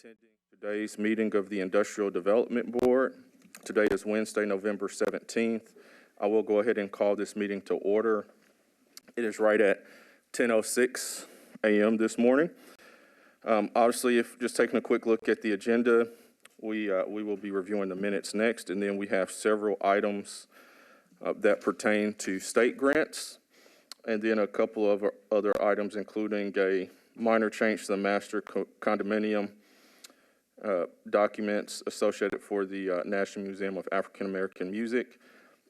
attending today's meeting of the Industrial Development Board. Today is Wednesday, November 17th. I will go ahead and call this meeting to order. It is right at 10:06 a.m. this morning. Obviously, if just taking a quick look at the agenda, we will be reviewing the minutes next, and then we have several items that pertain to state grants, and then a couple of other items, including a minor change to the master condominium documents associated for the National Museum of African American Music.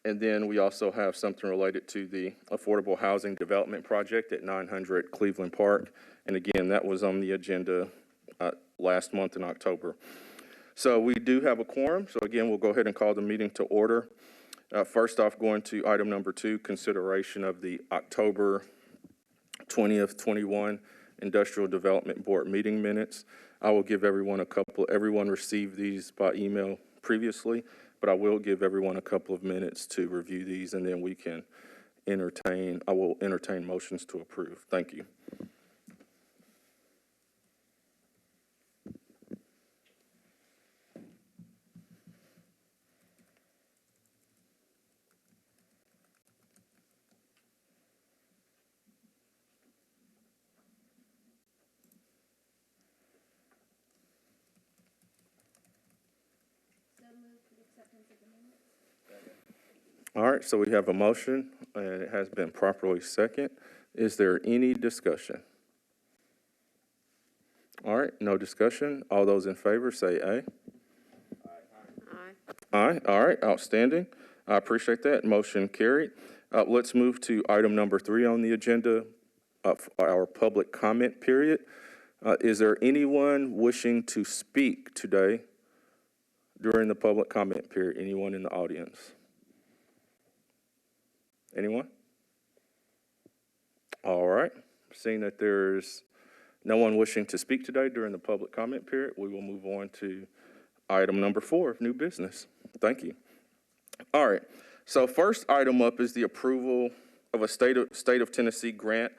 And then we also have something related to the Affordable Housing Development Project at 900 Cleveland Park. And again, that was on the agenda last month in October. So we do have a quorum. So again, we'll go ahead and call the meeting to order. First off, going to item number 2, consideration of the October 20th, 21 Industrial Development Board meeting minutes. I will give everyone everyone received these by email previously, but I will give everyone a couple of minutes to review these, and then we can I will entertain motions to approve. Thank you. All right, so we have a motion, and it has been properly seconded. Is there any discussion? All right, no discussion. All those in favor say aye. Aye. Aye. All right, outstanding. I appreciate that. Motion carried. Let's move to item number 3 on the agenda, our public comment period. Is there anyone wishing to speak today during the public comment period? Anyone in the audience? Anyone? All right. Seeing that there's no one wishing to speak today during the public comment period, we will move on to item number 4 of new business. Thank you. All right. So first item up is the approval of a state of Tennessee grant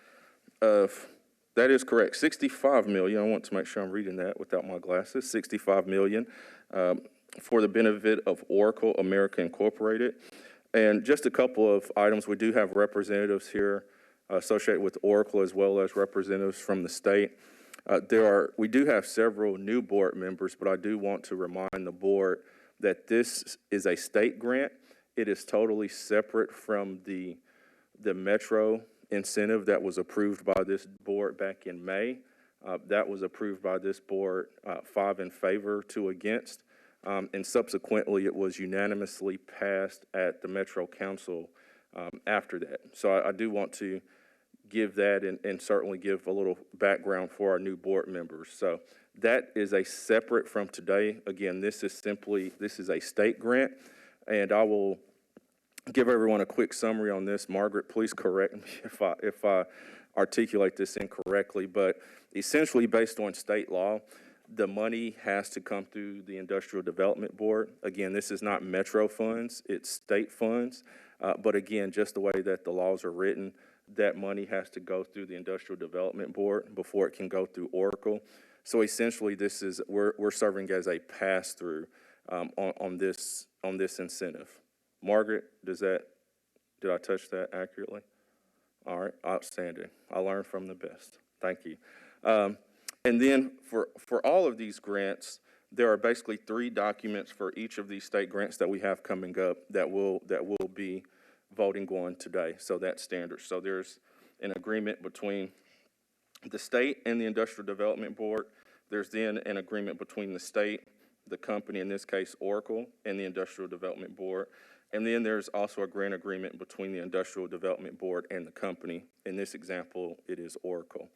of, that is correct, $65 million. I want to make sure I'm reading that without my glasses. $65 million for the benefit of Oracle America Incorporated. And just a couple of items. We do have representatives here associated with Oracle, as well as representatives from the state. We do have several new board members, but I do want to remind the board that this is a state grant. It is totally separate from the Metro incentive that was approved by this board back in May. That was approved by this board, 5 in favor, 2 against. And subsequently, it was unanimously passed at the Metro Council after that. So I do want to give that and certainly give a little background for our new board members. So that is a separate from today. Again, this is a state grant, and I will give everyone a quick summary on this. Margaret, please correct me if I articulate this incorrectly, but essentially based on state law, the money has to come through the Industrial Development Board. Again, this is not Metro funds, it's state funds. But again, just the way that the laws are written, that money has to go through the Industrial Development Board before it can go through Oracle. So essentially, we're serving as a pass-through on this incentive. Margaret, did I touch that accurately? All right, outstanding. I learned from the best. Thank you. And then for all of these grants, there are basically 3 documents for each of these state grants that we have coming up that will be voting on today. So that's standard. So there's an agreement between the state and the Industrial Development Board. There's then an agreement between the state, the company, in this case Oracle, and the Industrial Development Board. And then there's also a grant agreement between the Industrial Development Board and the company. In this example, it is Oracle.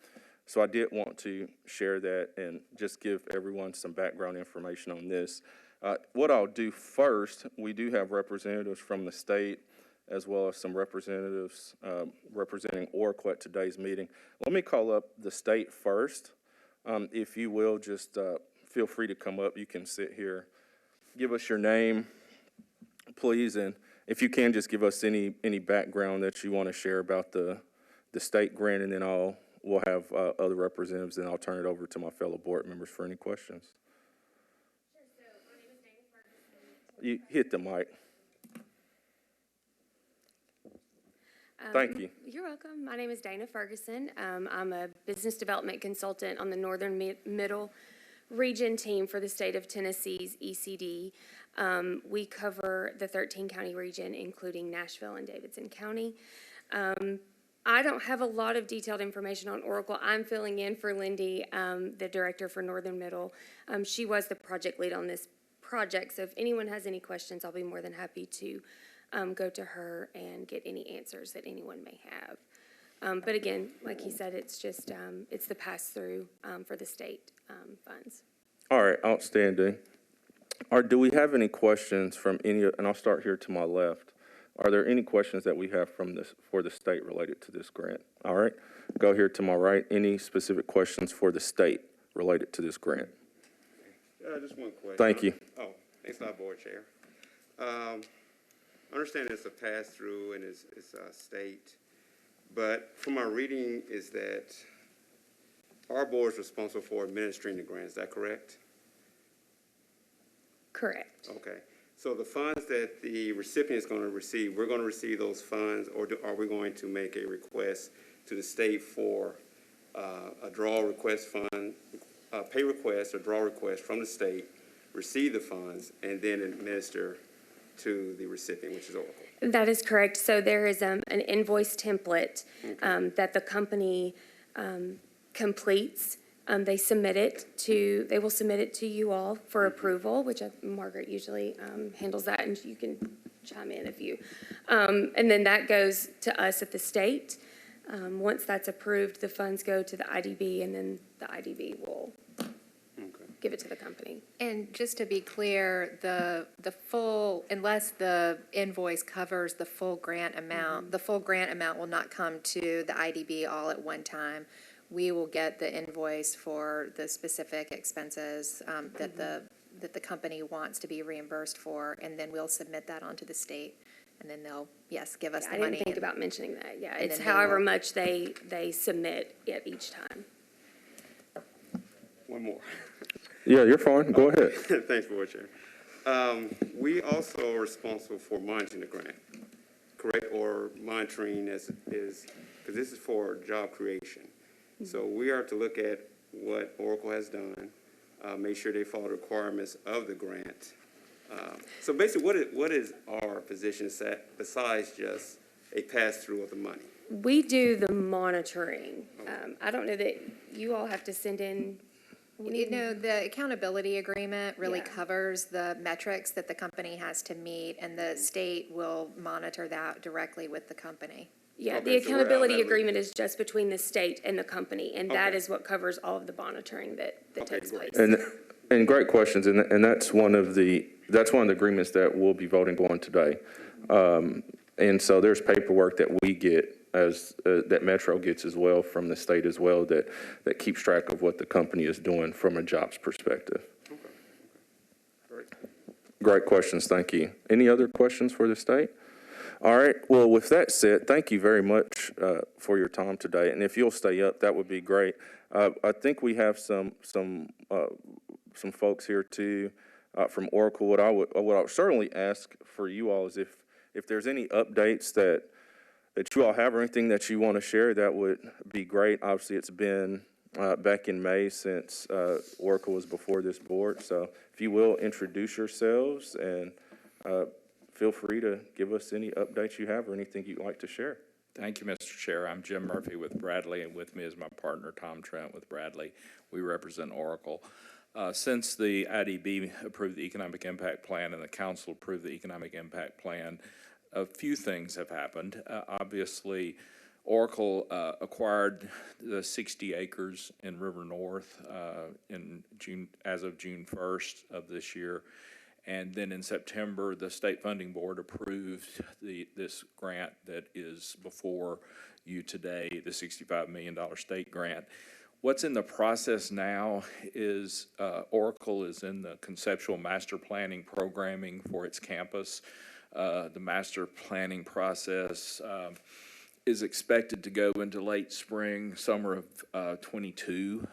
So I did want to share that and just give everyone some background information on this. What I'll do first, we do have representatives from the state as well as some representatives representing Oracle at today's meeting. Let me call up the state first. If you will, just feel free to come up. You can sit here. Give us your name, please, and if you can, just give us any background that you want to share about the state grant, and then we'll have other representatives, and I'll turn it over to my fellow board members for any questions. You hit the mic. Thank you. You're welcome. My name is Dana Ferguson. I'm a business development consultant on the Northern Middle Region team for the state of Tennessee's ECD. We cover the 13-county region, including Nashville and Davidson County. I don't have a lot of detailed information on Oracle. I'm filling in for Lindy, the director for Northern Middle. She was the project lead on this project, so if anyone has any questions, I'll be more than happy to go to her and get any answers that anyone may have. But again, like he said, it's just, it's the pass-through for the state funds. All right, outstanding. Do we have any questions from any, and I'll start here to my left. Are there any questions that we have for the state related to this grant? All right, go here to my right. Any specific questions for the state related to this grant? Just one question. Thank you. Oh, thanks a lot, Board Chair. I understand it's a pass-through and it's state, but from my reading is that our board is responsible for administering the grant. Is that correct? Correct. Okay. So the funds that the recipient is going to receive, we're going to receive those funds, or are we going to make a request to the state for a draw request fund, pay request or draw request from the state, receive the funds, and then administer to the recipient, which is Oracle? That is correct. So there is an invoice template that the company completes. They will submit it to you all for approval, which Margaret usually handles that, and you can chime in if you. And then that goes to us at the state. Once that's approved, the funds go to the IDB, and then the IDB will give it to the company. And just to be clear, the full, unless the invoice covers the full grant amount, the full grant amount will not come to the IDB all at one time. We will get the invoice for the specific expenses that the company wants to be reimbursed for, and then we'll submit that onto the state, and then they'll, yes, give us the money. I didn't think about mentioning that. Yeah, it's then however much they submit at each time. One more. Yeah, you're fine. Go ahead. Thanks, Board Chair. We also are responsible for monitoring the grant, correct? Or monitoring is because this is for job creation. So we are to look at what Oracle has done, make sure they follow the requirements of the grant. So basically, what is our position set besides just a pass-through of the money? We do the monitoring. I don't know that you all have to send in. You know, the accountability agreement really Yeah. covers the metrics that the company has to meet, and the state will monitor that directly with the company. Yeah, Okay, the so we're accountability out of that agreement is just between the state and the company, and that Okay. is what covers all of the monitoring that Okay, takes great. place. And great questions, and that's one of the agreements that we'll be voting on today. And so there's paperwork that we get that Metro gets as well from the state as well that keeps track of what the company is doing from a jobs perspective. Okay. Great. Great questions, thank you. Any other questions for the state? All right, well, with that said, thank you very much for your time today, and if you'll stay up, that would be great. I think we have some folks here too from Oracle. What I would certainly ask for you all is if there's any updates that you all have or anything that you want to share, that would be great. Obviously, it's been back in May since Oracle was before this board, so if you will introduce yourselves and feel free to give us any updates you have or anything you'd like to share. Thank you, Mr. Chair. I'm Jim Murphy with Bradley, and with me is my partner, Tom Trent, with Bradley. We represent Oracle. Since the IDB approved the Economic Impact Plan and the Council approved the Economic Impact Plan, a few things have happened. Obviously, Oracle acquired the 60 acres in River North as of June 1st of this year. And then in September, the State Funding Board approved this grant that is before you today, the $65 million state grant. What's in the process now is Oracle is in the conceptual master planning programming for its campus. The master planning process is expected to go into late spring, summer of 22.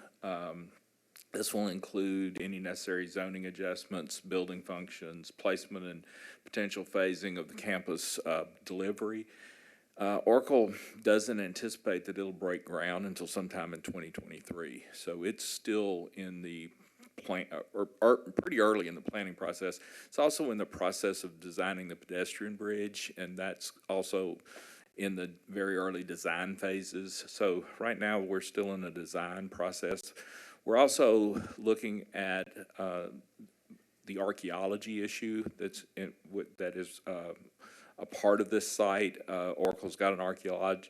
This will include any necessary zoning adjustments, building functions, placement and potential phasing of the campus delivery. Oracle doesn't anticipate that it'll break ground until sometime in 2023. So it's still in the plan, or pretty early in the planning process. It's also in the process of designing the pedestrian bridge, and that's also in the very early design phases. So right now, we're still in the design process. We're also looking at the archaeology issue that is a part of this site. Oracle's got an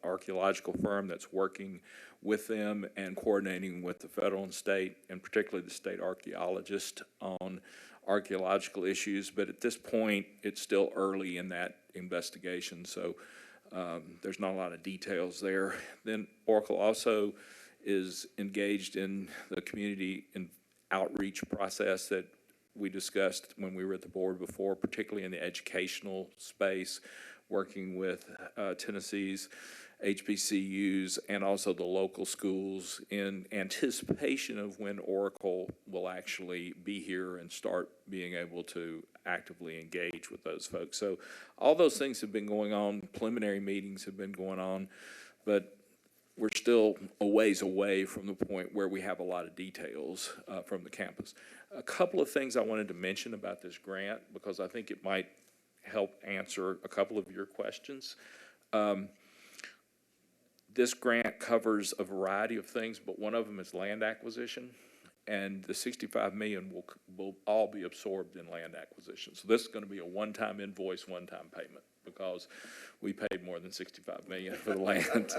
archaeological firm that's working with them and coordinating with the federal and state, and particularly the state archaeologist, on archaeological issues. But at this point, it's still early in that investigation, so there's not a lot of details there. Then Oracle also is engaged in the community outreach process that we discussed when we were at the board before, particularly in the educational space, working with Tennessee's HBCUs and also the local schools in anticipation of when Oracle will actually be here and start being able to actively engage with those folks. So all those things have been going on. Preliminary meetings have been going on, but we're still a ways away from the point where we have a lot of details from the campus. A couple of things I wanted to mention about this grant, because I think it might help answer a couple of your questions. This grant covers a variety of things, but one of them is land acquisition, and the $65 million will all be absorbed in land acquisition. So this is going to be a one-time invoice, one-time payment, because we paid more than $65 million for the land.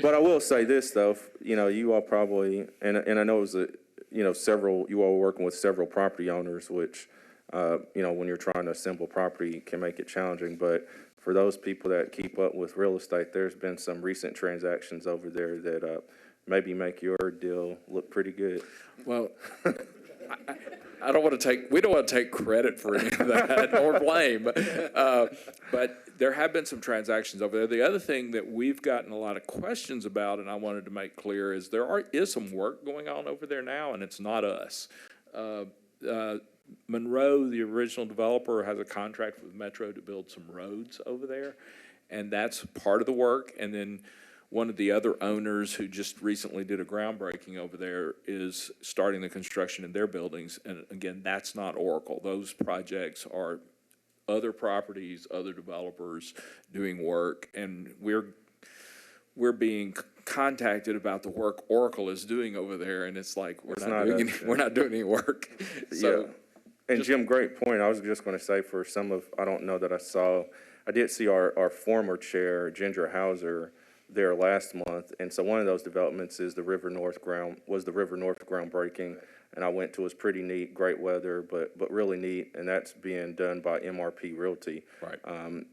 But I will say this though, you all probably, and I know it was you all were working with several property owners, which, when you're trying to assemble property can make it challenging. But for those people that keep up with real estate, there's been some recent transactions over there that maybe make your deal look pretty good. Well, I don't want to we don't want to take credit for any of that or blame, but there have been some transactions over there. The other thing that we've gotten a lot of questions about, and I wanted to make clear, is there is some work going on over there now, and it's not us. Monroe, the original developer, has a contract with Metro to build some roads over there, and that's part of the work. And then one of the other owners who just recently did a groundbreaking over there is starting the construction in their buildings. And again, that's not Oracle. Those projects are other properties, other developers doing work, and we're being contacted about the work Oracle is doing over there, and it's like we're not doing any work. So. Yeah. And Jim, great point. I was just going to say, for some of, I don't know that I did see our former chair, Ginger Hauser, there last month. And so one of those developments is the River North groundbreaking. And I went to, it was pretty neat, great weather, but really neat. And that's being done by MRP Realty. Right.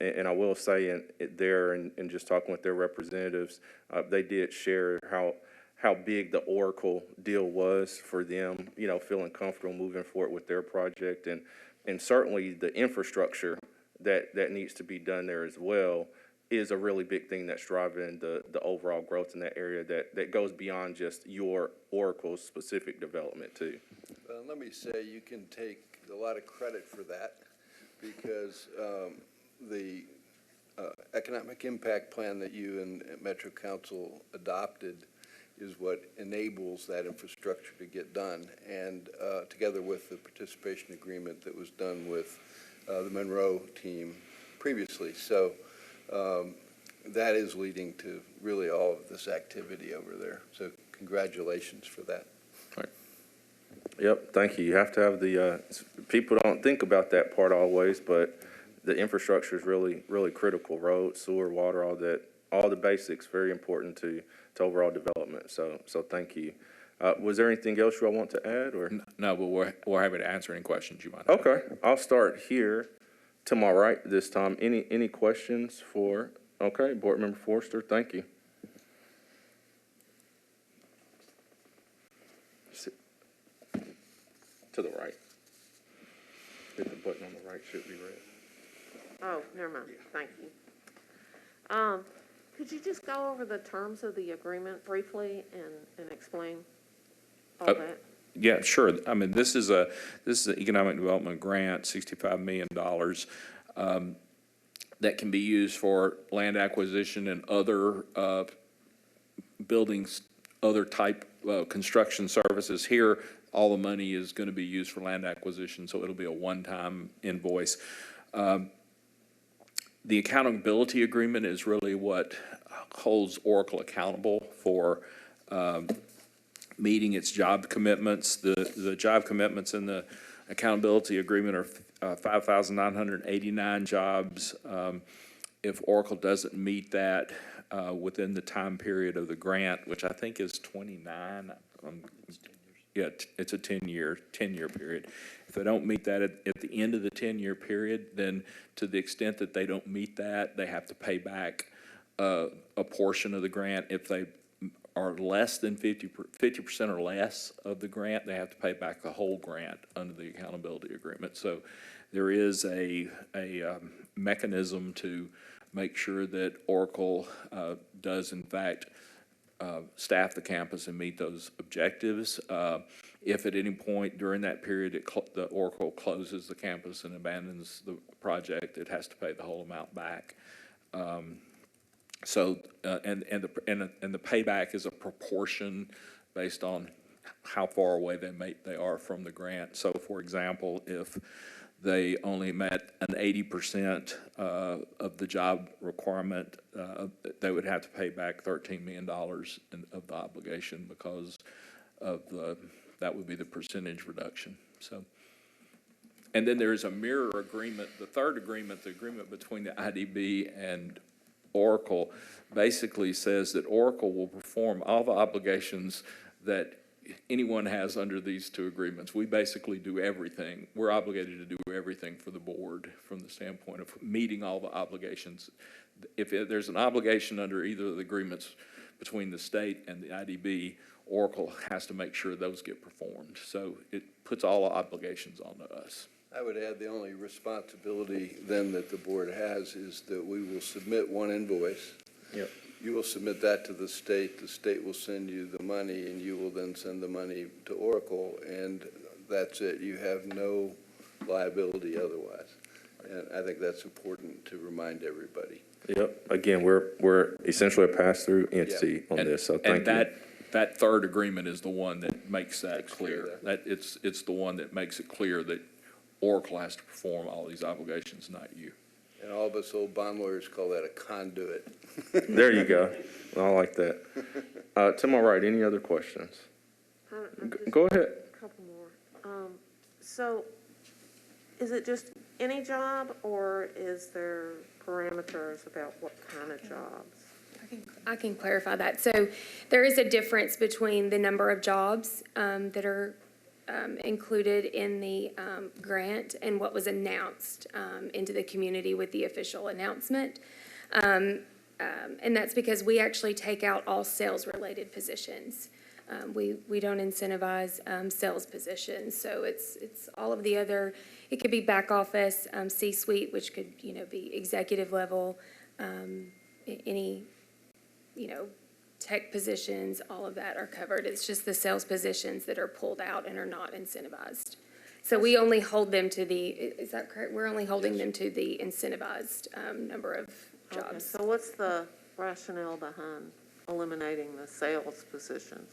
And I will say and just talking with their representatives, they did share how big the Oracle deal was for them, feeling comfortable moving forward with their project. And certainly the infrastructure that needs to be done there as well is a really big thing that's driving the overall growth in that area that goes beyond just your Oracle's specific development too. Well, let me say you can take a lot of credit for that, because the economic impact plan that you and Metro Council adopted is what enables that infrastructure to get done, and together with the participation agreement that was done with the Monroe team previously. So that is leading to really all of this activity over there. So congratulations for that. Right. Yep, thank you. You have to have people don't think about that part always, but the infrastructure is really, really critical. Roads, sewer, water, all the basics, very important to overall development. So thank you. Was there anything else you all want to add, or? No, but we're happy to answer any questions you might have. Okay, I'll start here to my right this time. Any questions for, Board Member Forster, thank you. To the right. Hit the button on the right, should be red. Oh, never mind. Thank you. Could you just go over the terms of the agreement briefly and explain all that? Yeah, sure. I mean, this is an economic development grant, $65 million, that can be used for land acquisition and other buildings, other type construction services. Here, all the money is going to be used for land acquisition, so it'll be a one-time invoice. The accountability agreement is really what holds Oracle accountable for meeting its job commitments. The job commitments in the accountability agreement are 5,989 jobs. If Oracle doesn't meet that within the time period of the grant, which I think is 29, yeah, it's a 10-year period. If they don't meet that at the end of the 10-year period, then to the extent that they don't meet that, they have to pay back a portion of the grant. If they are less than 50% or less of the grant, they have to pay back the whole grant under the accountability agreement. So there is a mechanism to make sure that Oracle does in fact staff the campus and meet those objectives. If at any point during that period the Oracle closes the campus and abandons the project, it has to pay the whole amount back. And the payback is a proportion based on how far away they are from the grant. So, for example, if they only met an 80% of the job requirement, they would have to pay back $13 million of the obligation because of that would be the percentage reduction. So, and then there is a mirror agreement. The third agreement, the agreement between the IDB and Oracle, basically says that Oracle will perform all the obligations that anyone has under these two agreements. We basically do everything. We're obligated to do everything for the board from the standpoint of meeting all the obligations. If there's an obligation under either of the agreements between the state and the IDB, Oracle has to make sure those get performed. So it puts all the obligations onto us. I would add the only responsibility then that the board has is that we will submit one invoice. Yep. You will submit that to the state will send you the money, and you will then send the money to Oracle, and that's it. You have no liability otherwise. And I think that's important to remind everybody. Yep. Again, we're essentially a pass-through entity on this, so thank you. That third agreement is the one that makes that clear. That it's the one that makes it clear that Oracle has to perform all these obligations, not you. And all of us old bond lawyers call that a conduit. There you go. I like that. To my right, any other questions? Go ahead. A couple more. So is it just any job, or is there parameters about what kind of jobs? I can clarify that. So there is a difference between the number of jobs that are included in the grant and what was announced into the community with the official announcement. And that's because we actually take out all sales-related positions. We don't incentivize sales positions. So it's all of the other, it could be back office, C-suite, which could, be executive level, any, tech positions, all of that are covered. It's just the sales positions that are pulled out and are not incentivized. So we only hold them to is that correct? We're only holding them to the incentivized number of jobs. Okay, so what's the rationale behind eliminating the sales positions?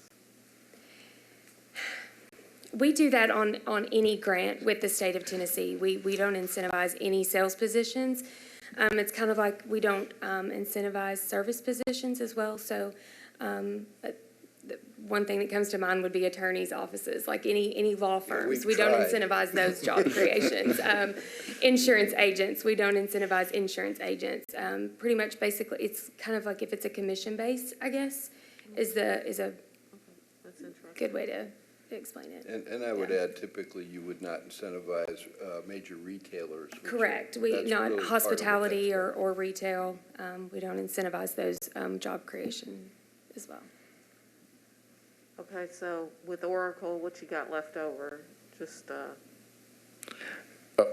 We do that on any grant with the state of Tennessee. We don't incentivize any sales positions. It's kind of like we don't incentivize service positions as well. So one thing that comes to mind would be attorneys' offices, like any law firms. We don't incentivize those job creations. Insurance agents, we don't incentivize insurance agents. Pretty much, basically, it's kind of like if it's a commission base, I guess, is a That's interesting. good way to explain it. And I would add, typically, you would not incentivize major retailers. Correct. We that's not really part of hospitality what or retail. We don't incentivize those job creation as well. Okay, so with Oracle, what you got left over? Just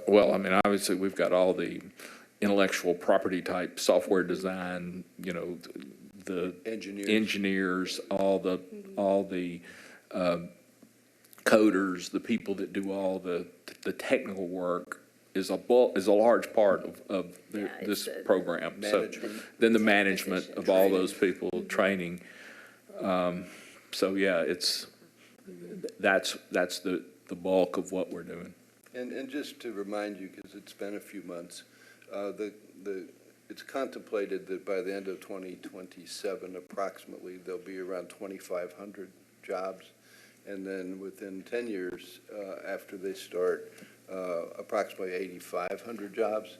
Well, I mean, obviously, we've got all the intellectual property type software design, you know, the engineers, all the coders, the people that do all the technical work is a large part of this program. So then the management of all those people, training. So yeah, that's the bulk of what we're doing. And just to remind you, because it's been a few months, it's contemplated that by the end of 2027, approximately, there'll be around 2,500 jobs. And then within 10 years after they start, approximately 8,500 jobs.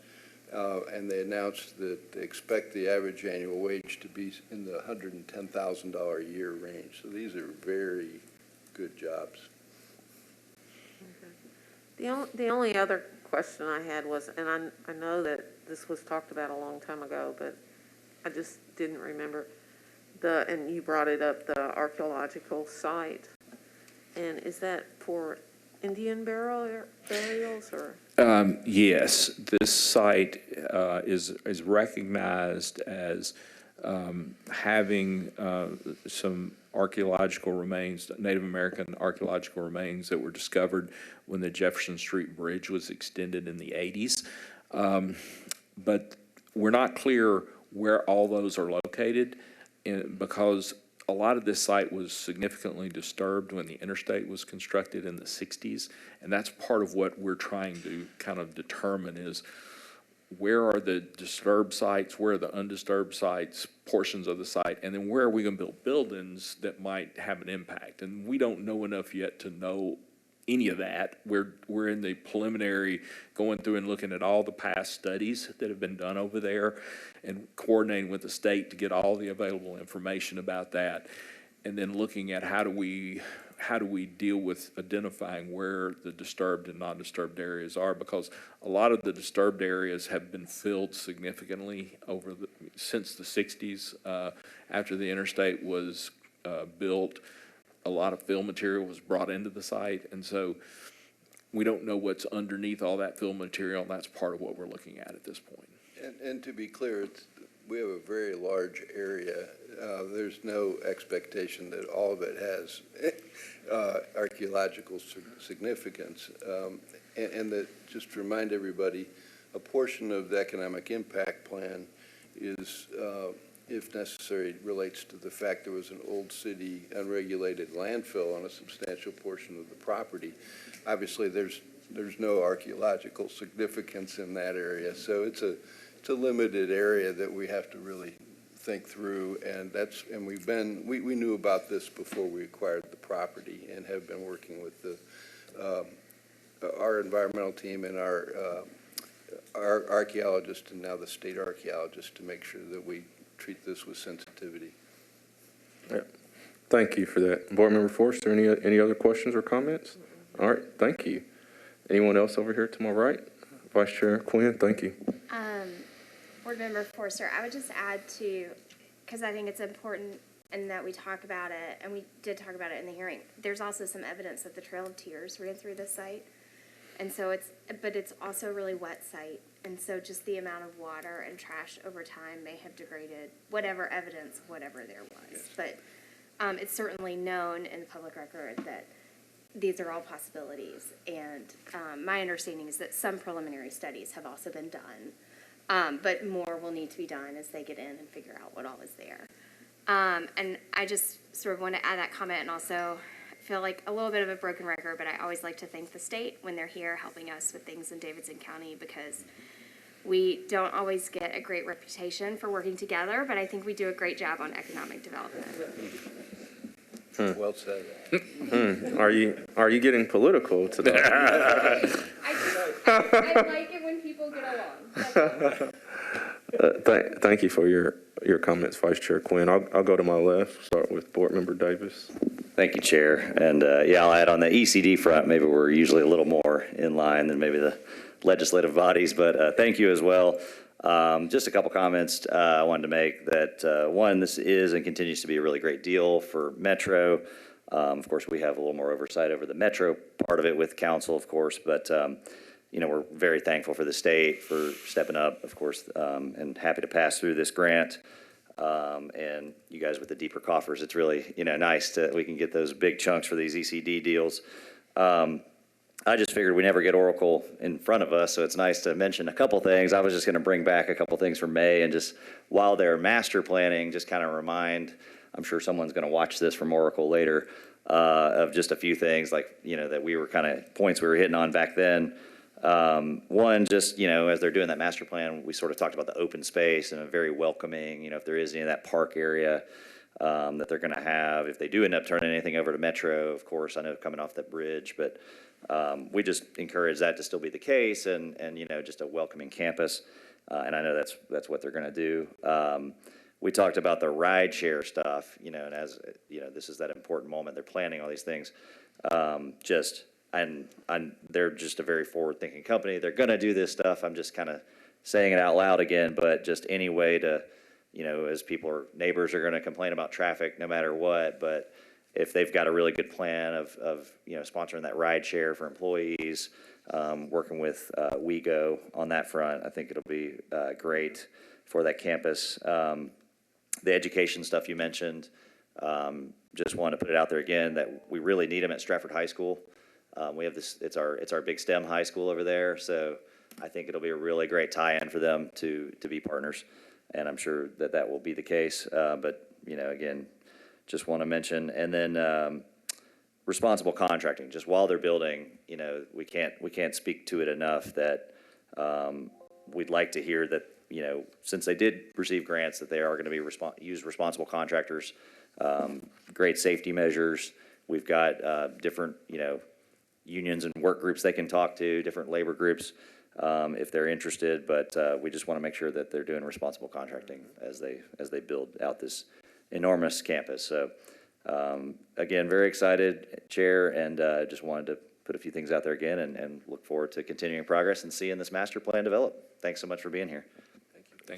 And they announced that they expect the average annual wage to be in the $110,000 a year range. So these are very good jobs. The only other question I had was, and I know that this was talked about a long time ago, but I just didn't remember, and you brought it up, the archaeological site. And is that for Indian burials or? Yes, this site is recognized as having some archaeological remains, Native American archaeological remains that were discovered when the Jefferson Street Bridge was extended in the 80s. But we're not clear where all those are located because a lot of this site was significantly disturbed when the interstate was constructed in the 60s. And that's part of what we're trying to kind of determine is where are the disturbed sites, where are the undisturbed sites, portions of the site, and then where are we going to build buildings that might have an impact? And we don't know enough yet to know any of that. We're in the preliminary, going through and looking at all the past studies that have been done over there and coordinating with the state to get all the available information about that, and then looking at how do we deal with identifying where the disturbed and non-disturbed areas are, because a lot of the disturbed areas have been filled significantly since the 60s. After the interstate was built, a lot of fill material was brought into the site, and so we don't know what's underneath all that fill material, and that's part of what we're looking at this point. And to be clear, we have a very large area. There's no expectation that all of it has archaeological significance. And that, just to remind everybody, a portion of the economic impact plan is, if necessary, relates to the fact there was an old city unregulated landfill on a substantial portion of the property. Obviously, there's no archaeological significance in that area, so it's a limited area that we have to really think through, and we knew about this before we acquired the property and have been working with our environmental team and our archaeologist and now the state archaeologist to make sure that we treat this with sensitivity. Yeah. Thank you for that. Board Member Forster, any other questions or comments? All right, thank you. Anyone else over here to my right? Vice Chair Quinn, thank you. Board Member Forster, I would just add to, because I think it's important and that we talk about it, and we did talk about it in the hearing, there's also some evidence that the Trail of Tears ran through this site. And so it's also a really wet site. And so just the amount of water and trash over time may have degraded whatever evidence, whatever there was. Yes. But it's certainly known in the public record that these are all possibilities. And my understanding is that some preliminary studies have also been done. But more will need to be done as they get in and figure out what all is there. And I just sort of want to add that comment, and also feel like a little bit of a broken record, but I always like to thank the state when they're here helping us with things in Davidson County, because we don't always get a great reputation for working together, but I think we do a great job on economic development. Well said. Are you getting political today? I like it when people get along. Thank you for your comments, Vice Chair Quinn. I'll go to my left, start with Board Member Davis. Thank you, Chair. And I'll add on the ECD front, maybe we're usually a little more in line than maybe the legislative bodies, but thank you as well. Just a couple comments I wanted to make that, one, this is and continues to be a really great deal for Metro. Of course, we have a little more oversight over the Metro part of it with Counsel, of course, but we're very thankful for the state for stepping up, of course, and happy to pass through this grant. And you guys with the deeper coffers, it's really, nice that we can get those big chunks for these ECD deals. I just figured we never get Oracle in front of us, so it's nice to mention a couple things. I was just going to bring back a couple things from May, and just while they're master planning, just kind of remind, I'm sure someone's going to watch this from Oracle later, of just a few things like, that we were kind of points we were hitting on back then. One, just, as they're doing that master plan, we sort of talked about the open space and a very welcoming, if there is any of that park area that they're going to have. If they do end up turning anything over to Metro, of course, I know coming off that bridge, but we just encourage that to still be the case and just a welcoming campus. And I know that's what they're going to do. We talked about the ride share stuff, and as, this is that important moment. They're planning all these things. And they're just a very forward-thinking company. They're going to do this stuff. I'm just kind of saying it out loud again, but just any way to, as neighbors are going to complain about traffic no matter what, but if they've got a really good plan of sponsoring that ride share for employees, working with WeGo on that front, I think it'll be great for that campus. The education stuff you mentioned, just want to put it out there again that we really need them at Stratford High School. We have this, it's our big STEM high school over there, so I think it'll be a really great tie-in for them to be partners, and I'm sure that will be the case. But again, just want to mention, and then responsible contracting. Just while they're building, we can't speak to it enough that we'd like to hear that since they did receive grants, that they are going to be use responsible contractors. Great safety measures. We've got different unions and work groups they can talk to, different labor groups if they're interested. But we just want to make sure that they're doing responsible contracting as they build out this enormous campus. So again, very excited, Chair, and just wanted to put a few things out there again and look forward to continuing progress and seeing this master plan develop. Thanks so much for being here.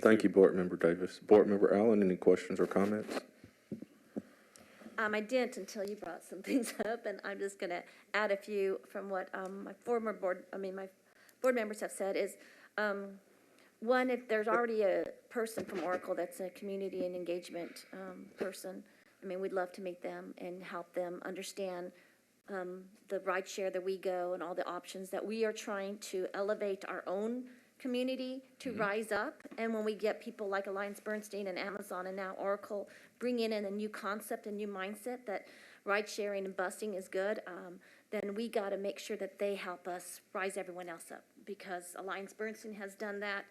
Thank you, Board Member Davis. Board Member Allen, any questions or comments? I didn't until you brought some things up, and I'm just going to add a few from what my board members have said is, one, if there's already a person from Oracle that's a community and engagement person, we'd love to meet them and help them understand the ride share, the WeGo, and all the options that we are trying to elevate our own community to rise up. And when we get people like Alliance Bernstein and Amazon and now Oracle bringing in a new concept, a new mindset that ride sharing and busing is good, then we got to make sure that they help us rise everyone else up, because Alliance Bernstein has done that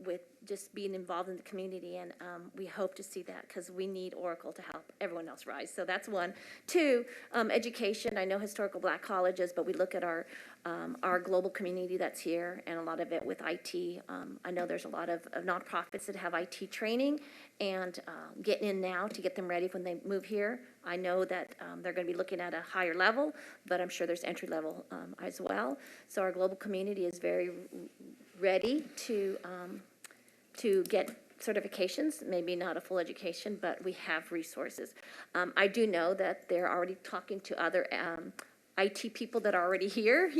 with just being involved in the community, and we hope to see that because we need Oracle to help everyone else rise. So that's one. Two, education. I know historical Black colleges, but we look at our global community that's here, and a lot of it with IT. I know there's a lot of nonprofits that have IT training and getting in now to get them ready when they move here. I know that they're going to be looking at a higher level, but I'm sure there's entry level as well. So our global community is very ready to get certifications, maybe not a full education, but we have resources. I do know that they're already talking to other IT people that are already here,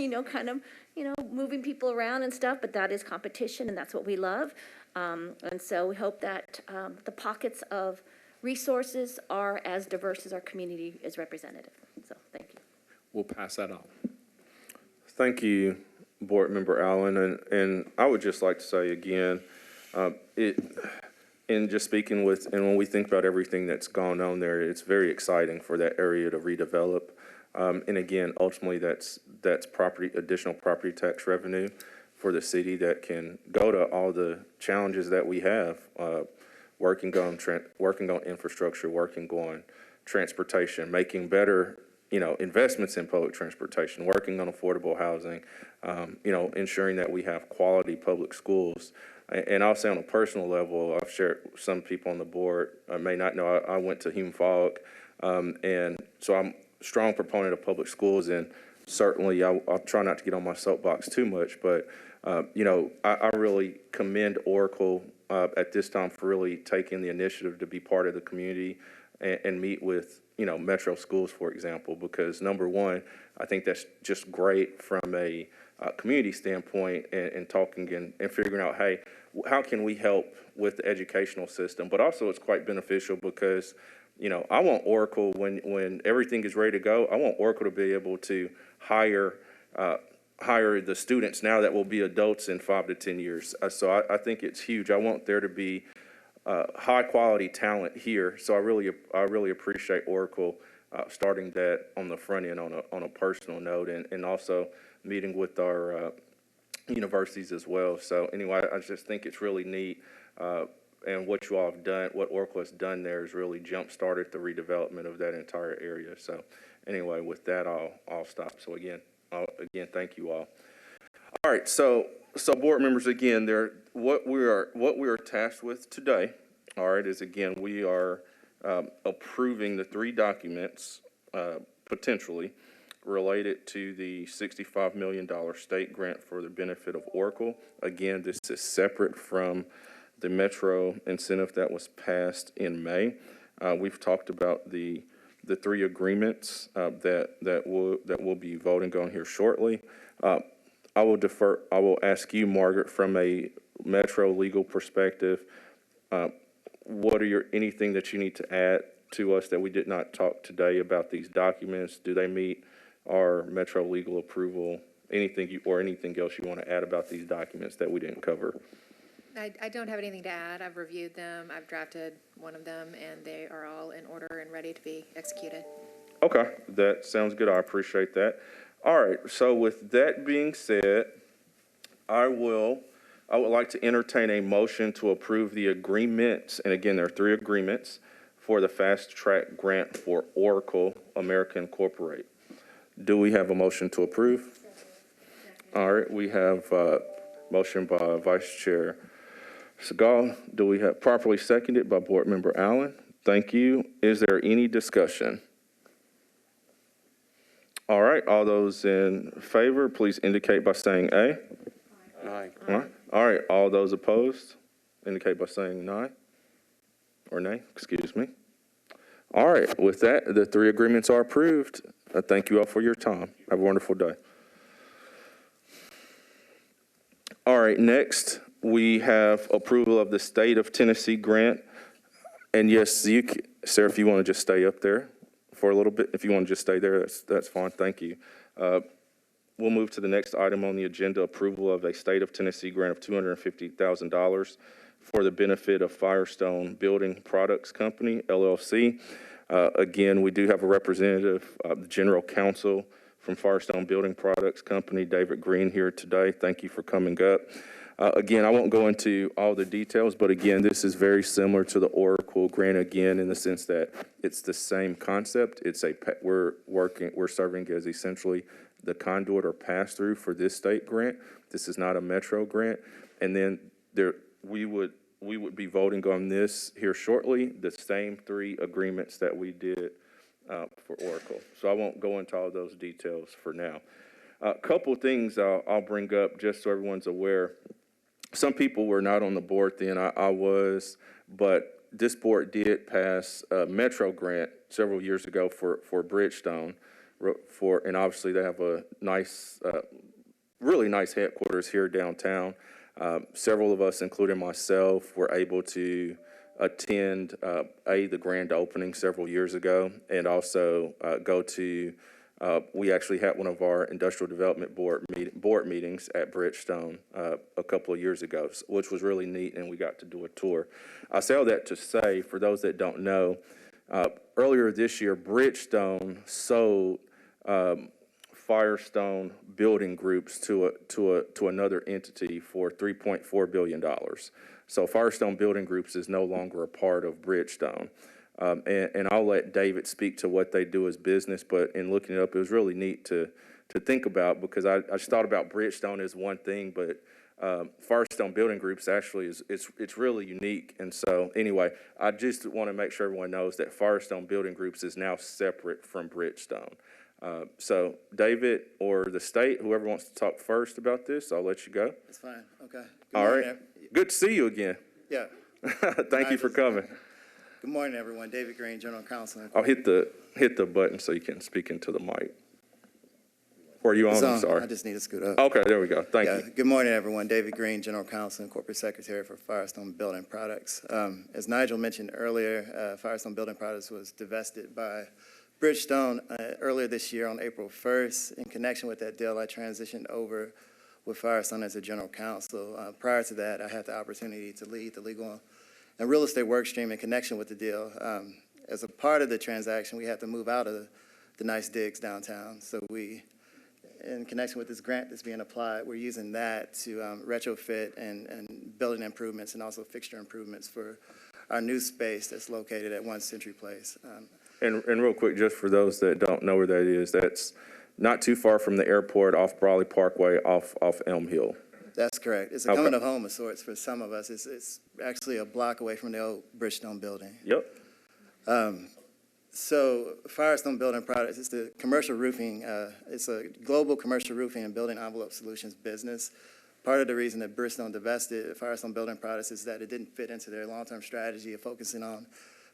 moving people around and stuff, but that is competition, and that's what we love. And so we hope that the pockets of resources are as diverse as our community is representative. So thank you. We'll pass that on. Thank you, Board Member Allen, and I would just like to say again, in just speaking with, and when we think about everything that's gone on there, it's very exciting for that area to redevelop. And again, ultimately, that's additional property tax revenue for the city that can go to all the challenges that we have, working on infrastructure, working on transportation, making better, investments in public transportation, working on affordable housing, ensuring that we have quality public schools. And I'll say on a personal level, I've shared, some people on the board may not know, I went to Hume Fogg, and so I'm a strong proponent of public schools, and certainly I'll try not to get on my soapbox too much, but I really commend Oracle at this time for really taking the initiative to be part of the community and meet with metro schools, for example, because number one, I think that's just great from a community standpoint and talking and figuring out, hey, how can we help with the educational system? But also it's quite beneficial because, I want Oracle, when everything is ready to go, I want Oracle to be able to hire the students now that will be adults in 5 to 10 years. So I think it's huge. I want there to be high quality talent here. So I really appreciate Oracle starting that on the front end on a personal note, and also meeting with our universities as well. So anyway, I just think it's really neat. And what you all have done, what Oracle has done there has really jump-started the redevelopment of that entire area. So anyway, with that, I'll stop. So again, thank you all. All right, so board members, again, what we are tasked with today, all right, is again, we are approving the 3 documents potentially related to the $65 million state grant for the benefit of Oracle. Again, this is separate from the Metro incentive that was passed in May. We've talked about the 3 agreements that we'll be voting on here shortly. I will ask you, Margaret, from a Metro legal perspective, what are anything that you need to add to us that we did not talk today about these documents? Do they meet our Metro legal approval? Anything else you want to add about these documents that we didn't cover? I don't have anything to add. I've reviewed them. I've drafted one of them, and they are all in order and ready to be executed. Okay, that sounds good. I appreciate that. All right, so with that being said, I would like to entertain a motion to approve the agreements, and again, there are 3 agreements for the fast track grant for Oracle America Incorporate. Do we have a motion to approve? All right, we have a motion by Vice Chair Segal. Do we have properly seconded by Board Member Allen? Thank you. Is there any discussion? All right, all those in favor, please indicate by saying aye. Aye. All right, all those opposed, indicate by saying nay, excuse me. All right, with that, the 3 agreements are approved. Thank you all for your time. Have a wonderful day. All right, next, we have approval of the State of Tennessee grant. And yes, Sarah, if you want to just stay up there for a little bit, if you want to just stay there, that's fine. Thank you. We'll move to the next item on the agenda, approval of a State of Tennessee grant of $250,000 for the benefit of Firestone Building Products Company, LLC. Again, we do have a representative, the General Counsel from Firestone Building Products Company, David Green, here today. Thank you for coming up. Again, I won't go into all the details, but again, this is very similar to the Oracle grant again, in the sense that it's the same concept. We're serving as essentially the conduit or pass-through for this state grant. This is not a Metro grant. And then we would be voting on this here shortly, the same 3 agreements that we did for Oracle. So I won't go into all those details for now. A couple things I'll bring up just so everyone's aware. Some people were not on the board then, I was, but this board did pass a Metro grant several years ago for Bridgestone, and obviously they have a nice, really nice headquarters here downtown. Several of us, including myself, were able to attend the grand opening several years ago, and also go to. We actually had one of our industrial development board meetings at Bridgestone a couple of years ago, which was really neat, and we got to do a tour. I say all that to say, for those that don't know, earlier this year, Bridgestone sold Firestone Building Groups to another entity for $3.4 billion. So Firestone Building Groups is no longer a part of Bridgestone. And I'll let David speak to what they do as business, but in looking it up, it was really neat to think about, because I just thought about Bridgestone as one thing, but Firestone Building Groups actually it's really unique. And so anyway, I just want to make sure everyone knows that Firestone Building Groups is now separate from Bridgestone. So David or the state, whoever wants to talk first about this, I'll let you go. That's fine, okay. All right. Good to see you again. Yeah. Thank you for coming. Good morning, everyone. David Green, General Counsel. I'll hit the button so you can speak into the mic. Or are you on? It's I'm on. sorry. I just need to scoot up. Okay, there we go. Thank Yeah. you. Good morning, everyone. David Green, General Counsel and Corporate Secretary for Firestone Building Products. As Nigel mentioned earlier, Firestone Building Products was divested by Bridgestone earlier this year on April 1st. In connection with that deal, I transitioned over with Firestone as a General Counsel. Prior to that, I had the opportunity to lead the legal and real estate work stream in connection with the deal. As a part of the transaction, we had to move out of the nice digs downtown. So we, in connection with this grant that's being applied, we're using that to retrofit and building improvements and also fixture improvements for our new space that's located at 1 Century Place. And real quick, just for those that don't know where that is, that's not too far from the airport off Brawley Parkway off Elm Hill. That's correct. It's a coming of home of sorts for some of us. It's actually a block away from the old Bridgestone building. Yep. So Firestone Building Products is the commercial roofing, it's a global commercial roofing and building envelope solutions business. Part of the reason that Bridgestone divested Firestone Building Products is that it didn't fit into their long-term strategy of focusing on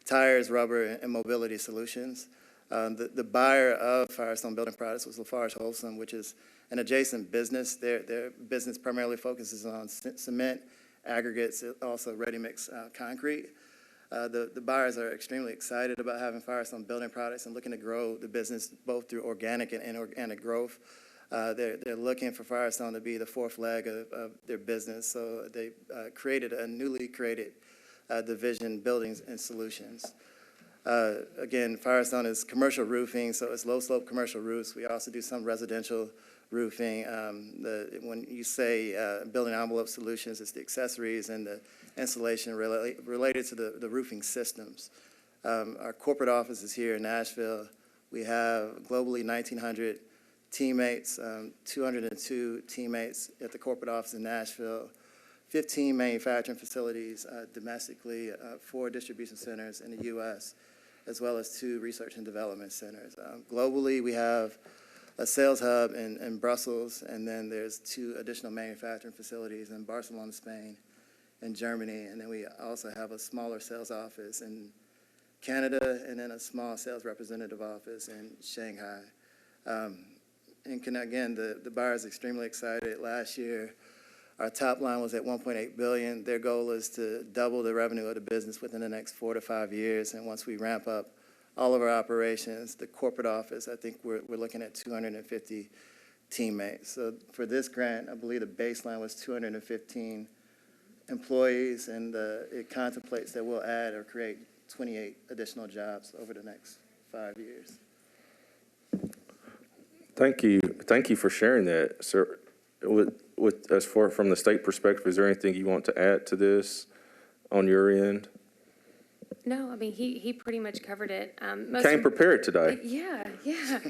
tires, rubber, and mobility solutions. The buyer of Firestone Building Products was Lafarge Holcim, which is an adjacent business. Their business primarily focuses on cement, aggregates, also ready-mix concrete. The buyers are extremely excited about having Firestone Building Products and looking to grow the business both through organic and inorganic growth. They're looking for Firestone to be the fourth leg of their business, so they created a newly created division, Buildings and Solutions. Again, Firestone is commercial roofing, so it's low-slope commercial roofs. We also do some residential roofing. When you say building envelope solutions, it's the accessories and the insulation related to the roofing systems. Our corporate office is here in Nashville. We have globally 1,900 teammates, 202 teammates at the corporate office in Nashville, 15 manufacturing facilities domestically, 4 distribution centers in the U.S., as well as 2 research and development centers. Globally, we have a sales hub in Brussels, and then there's 2 additional manufacturing facilities in Barcelona, Spain, and Germany, and then we also have a smaller sales office in Canada, and then a small sales representative office in Shanghai. And again, the buyer is extremely excited. Last year, our top line was at $1.8 billion. Their goal is to double the revenue of the business within the next 4 to 5 years, and once we ramp up all of our operations, the corporate office, I think we're looking at 250 teammates. So for this grant, I believe the baseline was 215 employees, and it contemplates that we'll add or create 28 additional jobs over the next 5 years. Thank you for sharing that, sir. From the state perspective, is there anything you want to add to this on your end? No, I mean, he pretty much covered it. Came prepared today. Yeah.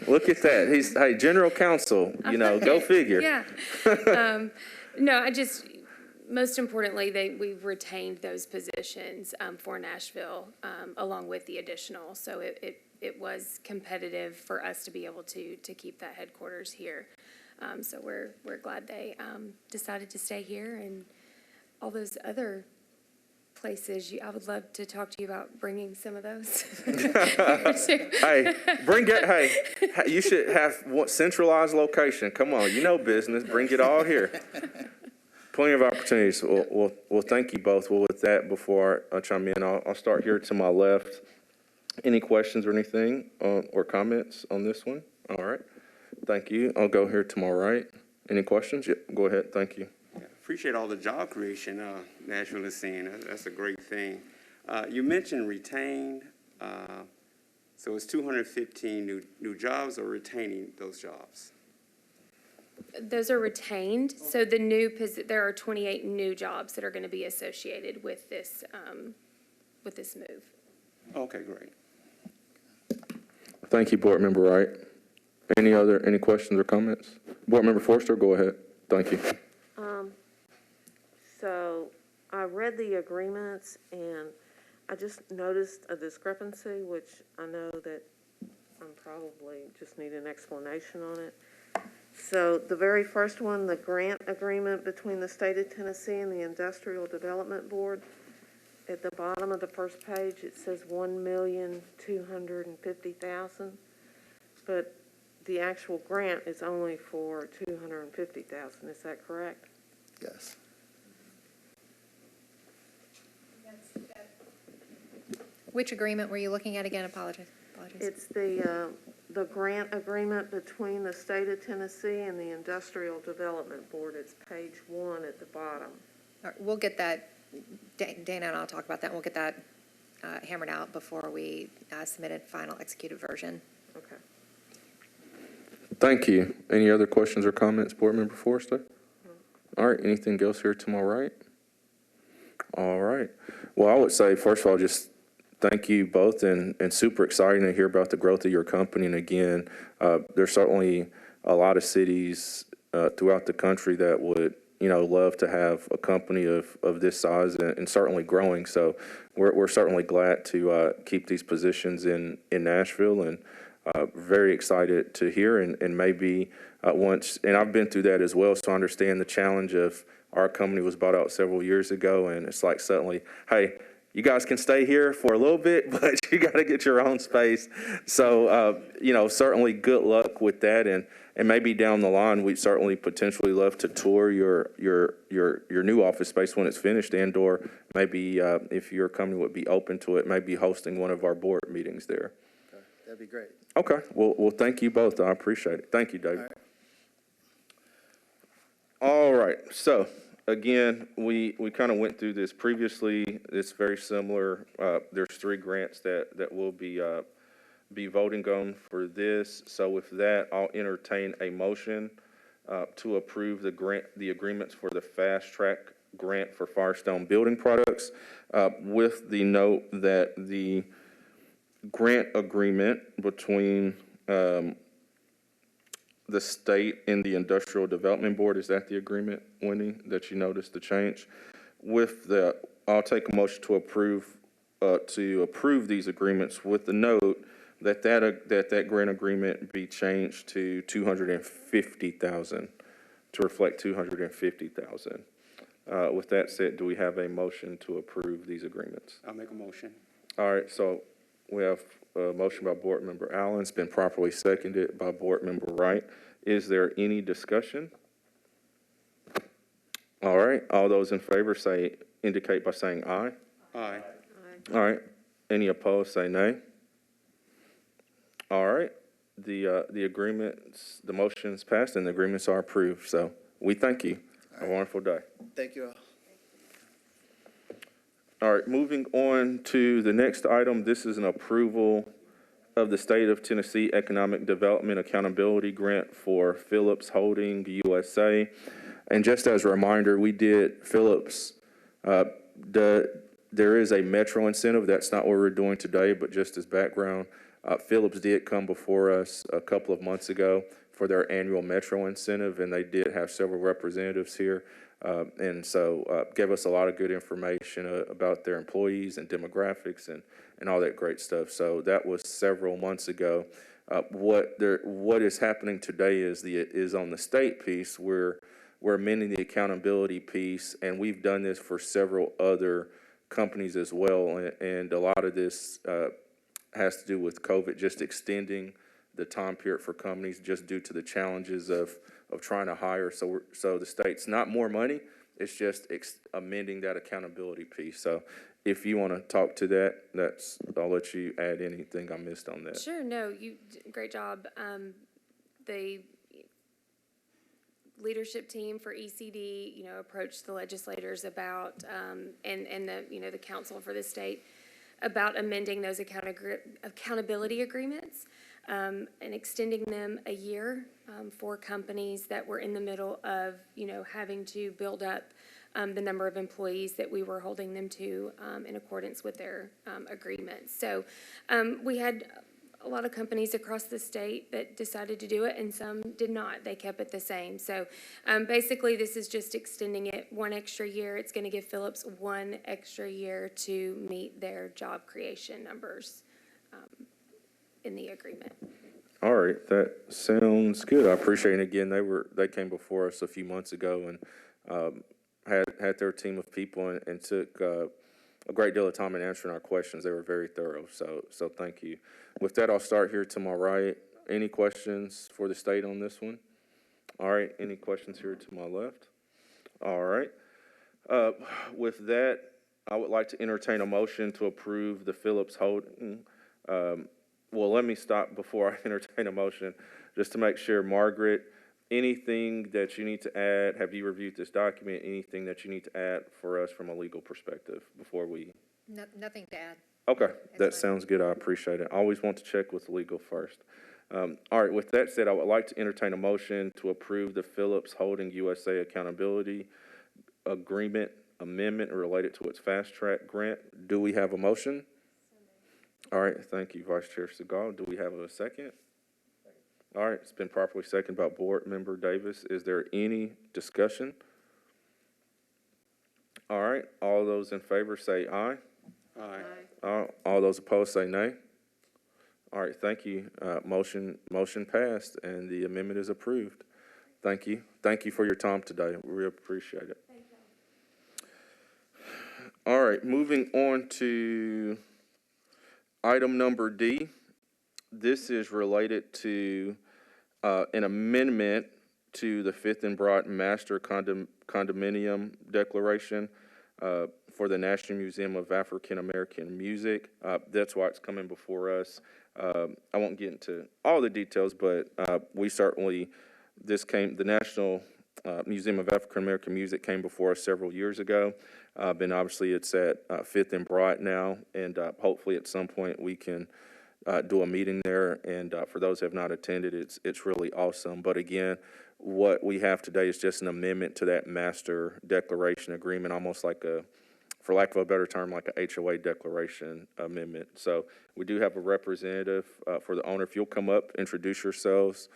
Look at that. Hey, General Counsel, go figure. Yeah. No, most importantly, we've retained those positions for Nashville along with the additional. So it was competitive for us to be able to keep that headquarters here. So we're glad they decided to stay here, and all those other places. I would love to talk to you about bringing some of those. Hey, you should have centralized location. Come on, business. Bring it all here. Plenty of opportunities. Well, thank you both. Well, with that, before I chime in, I'll start here to my left. Any questions or anything or comments on this one? All right. Thank you. I'll go here to my right. Any questions? Yep, go ahead. Thank you. Appreciate all the job creation Nashville is seeing. That's a great thing. You mentioned retained, so it's 215 new jobs, or retaining those jobs? Those are retained. So there are 28 new jobs that are going to be associated with this move. Okay, great. Thank you, Board Member Wright. Any questions or comments? Board Member Forster, go ahead. Thank you. So I read the agreements, and I just noticed a discrepancy, which I know that I'm probably just need an explanation on it. So the very first one, the grant agreement between the state of Tennessee and the Industrial Development Board, at the bottom of the first page, it says 1,250,000, but the actual grant is only for 250,000, is that correct? Yes. Which agreement were you looking at again? Apologize. It's the grant agreement between the state of Tennessee and the Industrial Development Board. It's page 1 at the bottom. All right, we'll get that, Dana and I'll talk about that. We'll get that hammered out before we submit a final executed version. Okay. Thank you. Any other questions or comments, Board Member Forrester? All right, anything else here to my right? All right. Well, I would say, first of all, just thank you both, and super exciting to hear about the growth of your company. And again, there's certainly a lot of cities throughout the country that would, love to have a company of this size and certainly growing. So we're certainly glad to keep these positions in Nashville, and very excited to hear, and maybe once, and I've been through that as well, so I understand the challenge of our company was bought out several years ago, and it's like suddenly, hey, you guys can stay here for a little bit, but you got to get your own space. So, certainly good luck with that, and maybe down the line, we'd certainly potentially love to tour your new office space when it's finished, and/or maybe if your company would be open to it, maybe hosting one of our board meetings there. Okay, that'd be great. Okay. Well, thank you both. I appreciate it. Thank you, David. All right. So, again, we kind of went through this previously. It's very similar. There's 3 grants that we'll be voting on for this. So with that, I'll entertain a motion to approve the agreements for the fast track grant for Firestone Building Products, with the note that the grant agreement between the state and the Industrial Development Board, is that the agreement, Wendy, that you noticed the change? I'll take a motion to approve these agreements with the note that grant agreement be changed to $250,000, to reflect $250,000. With that said, do we have a motion to approve these agreements? I'll make a motion. All right, so we have a motion by Board Member Allen. It's been properly seconded by Board Member Wright. Is there any discussion? All right, all those in favor indicate by saying aye. Aye. All right, any opposed say nay. All right, the agreements, the motion's passed and the agreements are approved. So we thank you. Have a wonderful day. Thank you all. All right, moving on to the next item. This is an approval of the State of Tennessee Economic Development Accountability Grant for Phillips Holding USA. And just as a reminder, we did Phillips, there is a Metro incentive. That's not what we're doing today, but just as background, Phillips did come before us a couple of months ago for their annual Metro incentive, and they did have several representatives here. And so gave us a lot of good information about their employees and demographics and all that great stuff. So that was several months ago. What is happening today is on the state piece. We're amending the accountability piece, and we've done this for several other companies as well. And a lot of this has to do with COVID, just extending the time period for companies just due to the challenges of trying to hire. So the state's not more money, it's just amending that accountability piece. So if you want to talk to that, I'll let you add anything I missed on that. Sure, no, you did a great job. The leadership team for ECD, approached the legislators about, and the counsel for the state about amending those accountability agreements. And extending them a year for companies that were in the middle of, having to build up the number of employees that we were holding them to in accordance with their agreements. So we had a lot of companies across the state that decided to do it, and some did not. They kept it the same. So basically, this is just extending it 1 extra year. It's going to give Phillips 1 extra year to meet their job creation numbers in the agreement. All right, that sounds good. I appreciate it. Again, they came before us a few months ago and had their team of people and took a great deal of time in answering our questions. They were very thorough, so thank you. With that, I'll start here to my right. Any questions for the state on this one? All right, any questions here to my left? All right. With that, I would like to entertain a motion to approve the Phillips Holding. Well, let me stop before I entertain a motion, just to make sure, Margaret, anything that you need to add, have you reviewed this document, anything that you need to add for us from a legal perspective before we? Nothing to add. Okay, that sounds good. I appreciate it. I always want to check with legal first. All right, with that said, I would like to entertain a motion to approve the Phillips Holding USA Accountability Agreement Amendment related to its fast track grant. Do we have a motion? All right, thank you, Vice Chair Segal. Do we have a second? All right, it's been properly seconded by Board Member Davis. Is there any discussion? All right, all those in favor say aye. Aye. All those opposed say nay. All right, thank you. Motion passed, and the amendment is approved. Thank you. Thank you for your time today. We really appreciate it. Thank you. All right, moving on to item number D. This is related to an amendment to the Fifth and Broad Master Condominium Declaration for the National Museum of African American Music. That's why it's coming before us. I won't get into all the details, but we certainly, the National Museum of African American Music came before us several years ago. And obviously it's at Fifth and Broad now, and hopefully at some point we can do a meeting there. And for those who have not attended, it's really awesome. But again, what we have today is just an amendment to that master declaration agreement, almost like for lack of a better term, like a HOA declaration amendment. So we do have a representative for the owner. If you'll come up, introduce yourself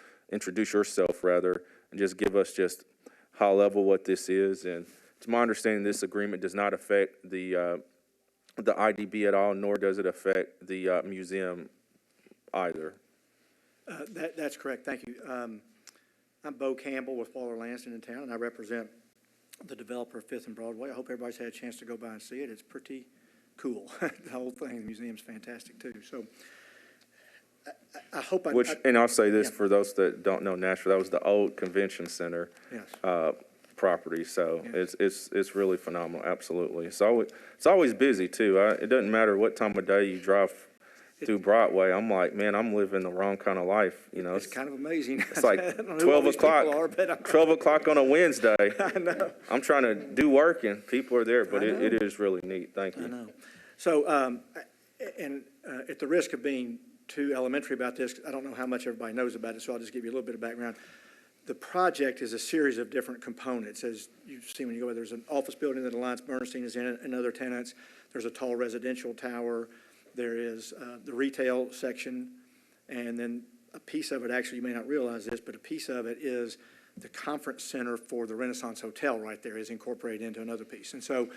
rather, and just give us just high level what this is. And to my understanding, this agreement does not affect the IDB at all, nor does it affect the museum either. That's correct. Thank you. I'm Bo Campbell with Waller Lanston in town, and I represent the developer of Fifth and Broadway. I hope everybody's had a chance to go by and see it. It's pretty cool. The whole thing, the museum's fantastic too. So I hope And I'll say this for those that don't know Nashville, that was the old convention center. Yes. Property, so Yeah. it's really phenomenal. Absolutely, it's always busy too. It doesn't matter what time of day you drive through Broadway. I'm like, man, I'm living the wrong kind of life. You know, It's kind of amazing. It's like I don't know who all 12 these people o'clock. are, but 12 o'clock on a Wednesday. I know. I'm trying to do work and people are there, but I know. it is really neat. Thank I you. know. So, at the risk of being too elementary about this, I don't know how much everybody knows about it, so I'll just give you a little bit of background. The project is a series of different components. As you see when you go there, there's an office building that Alliance Bernstein is in it and other tenants. There's a tall residential tower. There is the retail section. And then a piece of it, actually, you may not realize this, but a piece of it is the conference center for the Renaissance Hotel right there is incorporated into another piece. And so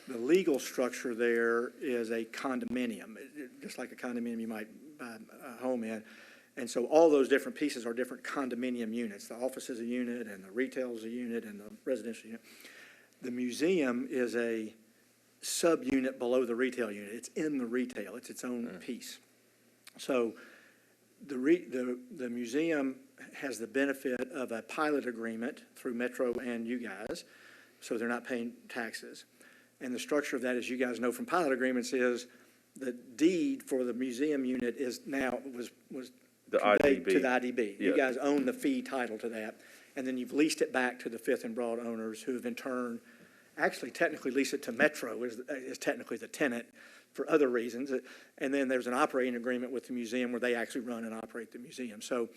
the legal structure there is a condominium, just like a condominium you might buy a home in. And so all those different pieces are different condominium units. The office is a unit, and the retail is a unit, and the residential unit. The museum is a subunit below the retail unit. It's in the retail. It's its own piece. So the museum has the benefit of a pilot agreement through Metro and you guys, so they're not paying taxes. And the structure of that, as you guys know from pilot agreements, is the deed for the museum unit is now was The conveyed IDB. to the IDB. You Yeah. guys own the fee title to that, and then you've leased it back to the Fifth and Broad owners, who have in turn actually technically leased it to Metro, is technically the tenant for other reasons. And then there's an operating agreement with the museum where they actually run and operate the museum. So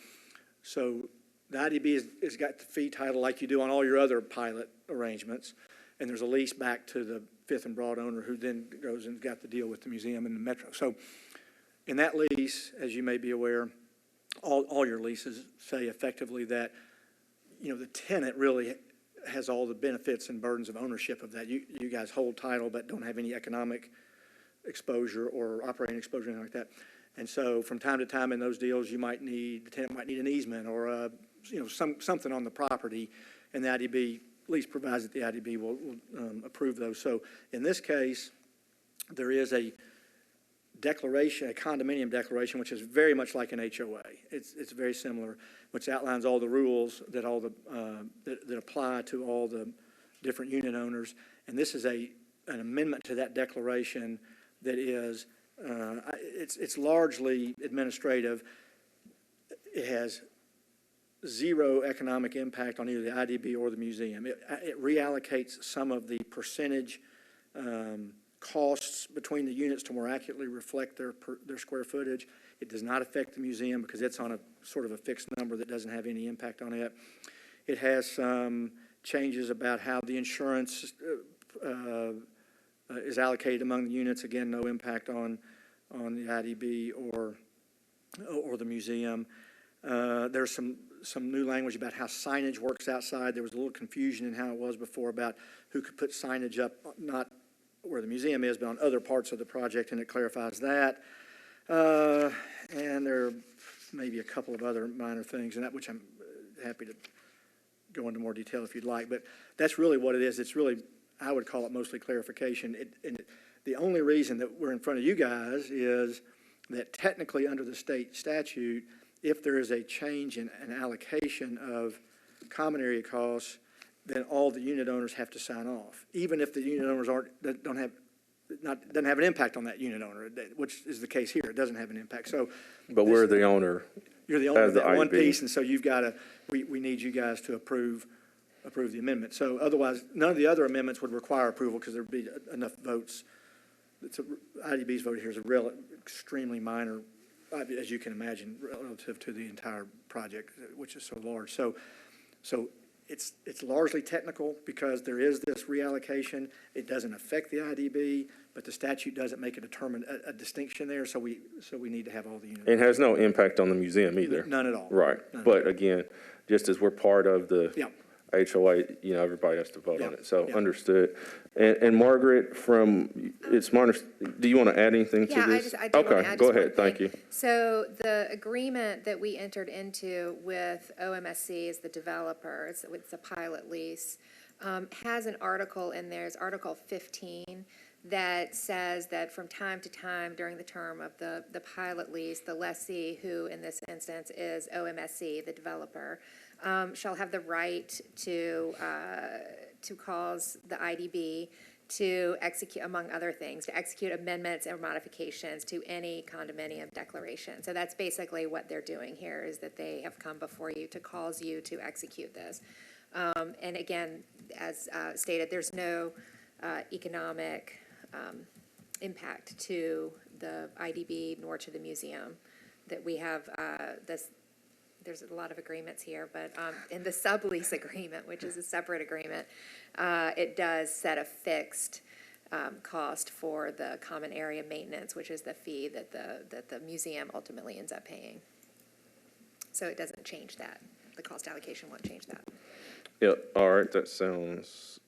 the IDB has got the fee title like you do on all your other pilot arrangements, and there's a lease back to the Fifth and Broad owner, who then goes and got the deal with the museum and the Metro. So in that lease, as you may be aware, all your leases say effectively that, you know, the tenant really has all the benefits and burdens of ownership of that. You guys hold title but don't have any economic exposure or operating exposure, anything like that. And so from time to time in those deals, the tenant might need an easement or something on the property, and the IDB lease provides that the IDB will approve those. So in this case, there is a declaration, a condominium declaration, which is very much like an HOA. It's very similar, which outlines all the rules that that apply to all the different unit owners. And this is an amendment to that declaration that is, it's largely administrative. It has zero economic impact on either the IDB or the museum. It reallocates some of the percentage costs between the units to more accurately reflect their square footage. It does not affect the museum because it's on a sort of a fixed number that doesn't have any impact on it. It has some changes about how the insurance is allocated among the units. Again, no impact on the IDB or the museum. There's some new language about how signage works outside. There was a little confusion in how it was before about who could put signage up, not where the museum is, but on other parts of the project, and it clarifies that. And there are maybe a couple of other minor things, and that which I'm happy to go into more detail if you'd like. But that's really what it is. It's really, I would call it mostly clarification. The only reason that we're in front of you guys is that technically under the state statute, if there is a change in an allocation of common area costs, then all the unit owners have to sign off, even if the unit owners doesn't have an impact on that unit owner, which is the case here. It doesn't have an impact. So, But we're the owner. You're the owner of that one IB. piece, and so you've got to. We need you guys to approve the amendment. So otherwise, none of the other amendments would require approval because there'd be enough votes. IDB's vote here is extremely minor, as you can imagine, relative to the entire project, which is so large. So it's largely technical because there is this reallocation. It doesn't affect the IDB, but the statute doesn't make a distinction there. So we need to have all the units. It has no impact on the museum either. None at all. Right. But again, just as we're part of the Yeah. HOA, everybody has to vote on Yeah. it. So Yeah. understood. And Margaret, do you want to add anything to Yeah, this? I do want to Okay, add go just one ahead. Thank thing. you. So the agreement that we entered into with OMSC as the developer, it's a pilot lease, has an article in there, it's Article 15, that says that from time to time during the term of the pilot lease, the lessee, who in this instance is OMSC, the developer, shall have the right to cause the IDB to execute, among other things, to execute amendments or modifications to any condominium declaration. So that's basically what they're doing here, is that they have come before you to cause you to execute this. And again, as stated, there's no economic impact to the IDB nor to the museum. That we have there's a lot of agreements here, but in the sublease agreement, which is a separate agreement, it does set a fixed cost for the common area maintenance, which is the fee that the museum ultimately ends up paying. So it doesn't change that. The cost allocation won't change that. Yeah, all right, that sounds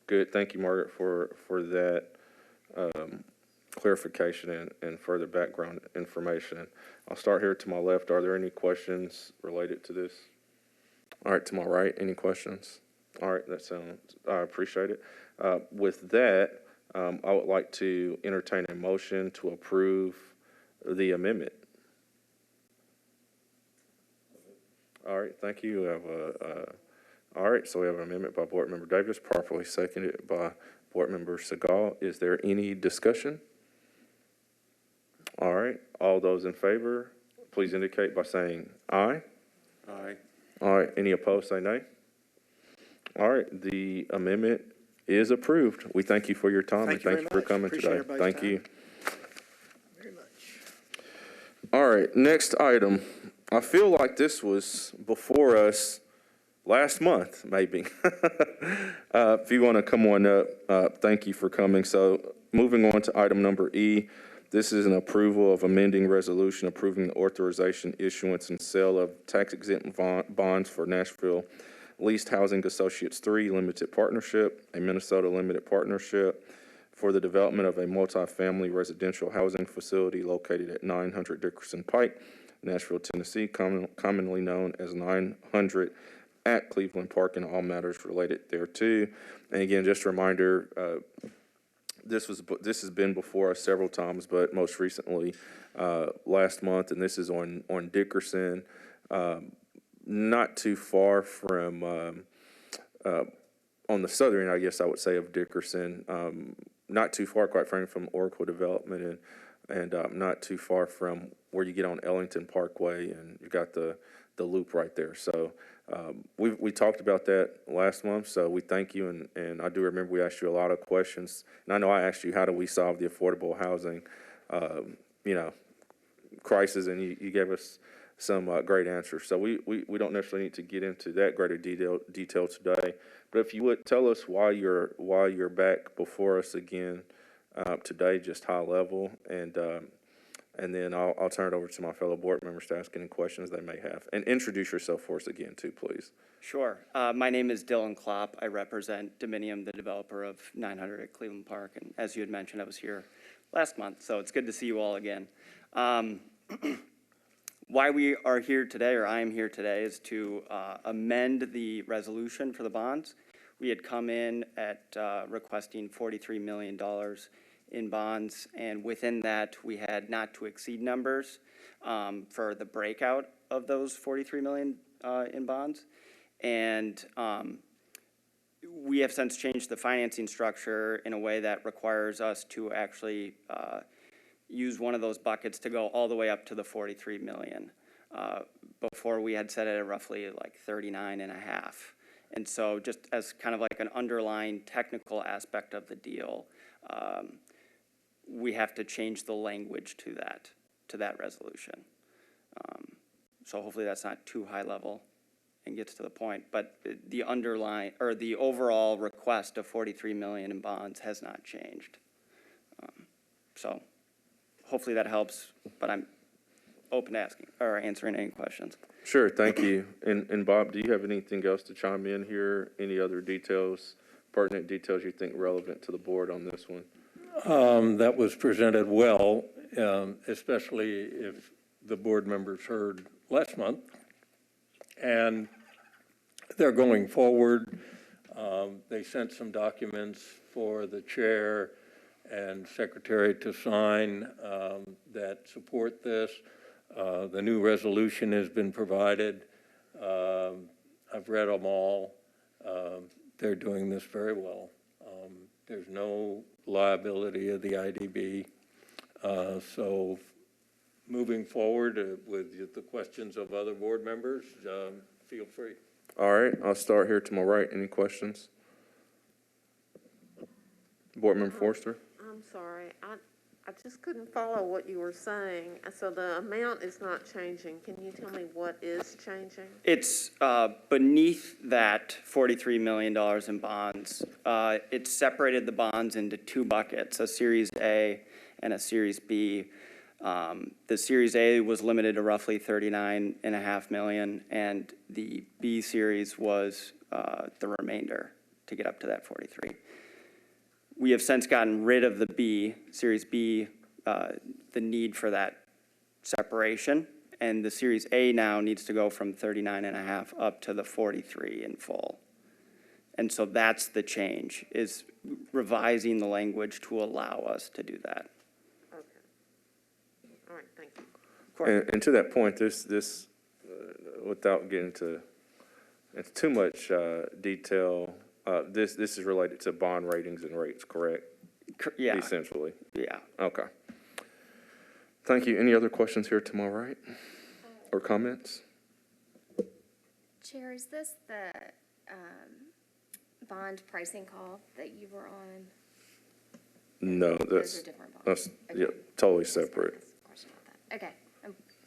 good. Thank you, Margaret, for that clarification and further background information. I'll start here to my left. Are there any questions related to this? All right, to my right, any questions? All right, I appreciate it. With that, I would like to entertain a motion to approve the amendment. All right, thank you. All right, so we have an amendment by Board Member Davis, properly seconded by Board Member Segal. Is there any discussion? All right, all those in favor, please indicate by saying aye. Aye. All right, any opposed, say nay. All right, the amendment is approved. We thank you for your time and thank you for coming today. Thank you. Very much. All right, next item. I feel like this was before us last month, maybe. If you want to come on up, thank you for coming. So moving on to item number E, this is an approval of amending resolution approving the authorization, issuance, and sale of tax-exempt bonds for Nashville Leased Housing Associates 3 Limited Partnership, a Minnesota Limited Partnership, for the development of a multifamily residential housing facility located at 900 Dickerson Pike, Nashville, Tennessee, commonly known as 900 at Cleveland Park, and all matters related thereto. And again, just a reminder, this has been before us several times, but most recently last month, and this is on Dickerson, not too far from on the southern, I guess I would say, of Dickerson, not too far, quite frankly, from Oracle Development, and not too far from where you get on Ellington Parkway, and you've got the loop right there. So we talked about that last month, so we thank you, and I do remember we asked you a lot of questions, and I know I asked you, how do we solve the affordable housing, crisis, and you gave us some great answers. So we don't necessarily need to get into that greater detail today, but if you would tell us why you're back before us again today, just high level, and then I'll turn it over to my fellow board members to ask any questions they may have. And introduce yourself for us again, too, please. Sure. My name is Dylan Klopp. I represent Dominium, the developer of 900 at Cleveland Park. And as you had mentioned, I was here last month, so it's good to see you all again. Why we are here today, or I am here today, is to amend the resolution for the bonds. We had come in at requesting $43 million in bonds, and within that, we had not to exceed numbers for the breakout of those $43 million in bonds. And we have since changed the financing structure in a way that requires us to actually use one of those buckets to go all the way up to the 43 million. Before we had set it at roughly like 39.5. And so just as kind of like an underlying technical aspect of the deal, we have to change the language to that resolution. So hopefully that's not too high level and gets to the point, but the underlying, or the overall request of 43 million in bonds has not changed. So hopefully that helps, but I'm open to asking or answering any questions. Sure, thank you. And Bob, do you have anything else to chime in here? Any other details, pertinent details you think relevant to the board on this one? That was presented well, especially if the board members heard last month. And they're going forward. They sent some documents for the chair and secretary to sign that support this. The new resolution has been provided. I've read them all. They're doing this very well. There's no liability of the IDB. So moving forward with the questions of other board members, feel free. All right, I'll start here to my right. Any questions? Board Member Forster? I'm sorry, I just couldn't follow what you were saying. So the amount is not changing. Can you tell me what is changing? It's beneath that $43 million in bonds. It separated the bonds into two buckets, a Series A and a Series B. The Series A was limited to roughly $39.5 million, and the B series was the remainder to get up to that 43. We have since gotten rid of the B, Series B, the need for that separation, and the Series A now needs to go from 39.5 up to the 43 in full. And so that's the change, is revising the language to allow us to do that. All right, thank you. And to that point, this without getting into too much detail, this is related to bond ratings and rates, correct? Yeah. Essentially. Yeah. Okay. Thank you. Any other questions here to my right or comments? Chair, is this the bond pricing call that you were on? No, Those are different bonds. that's yeah, totally separate. Question about that. Okay,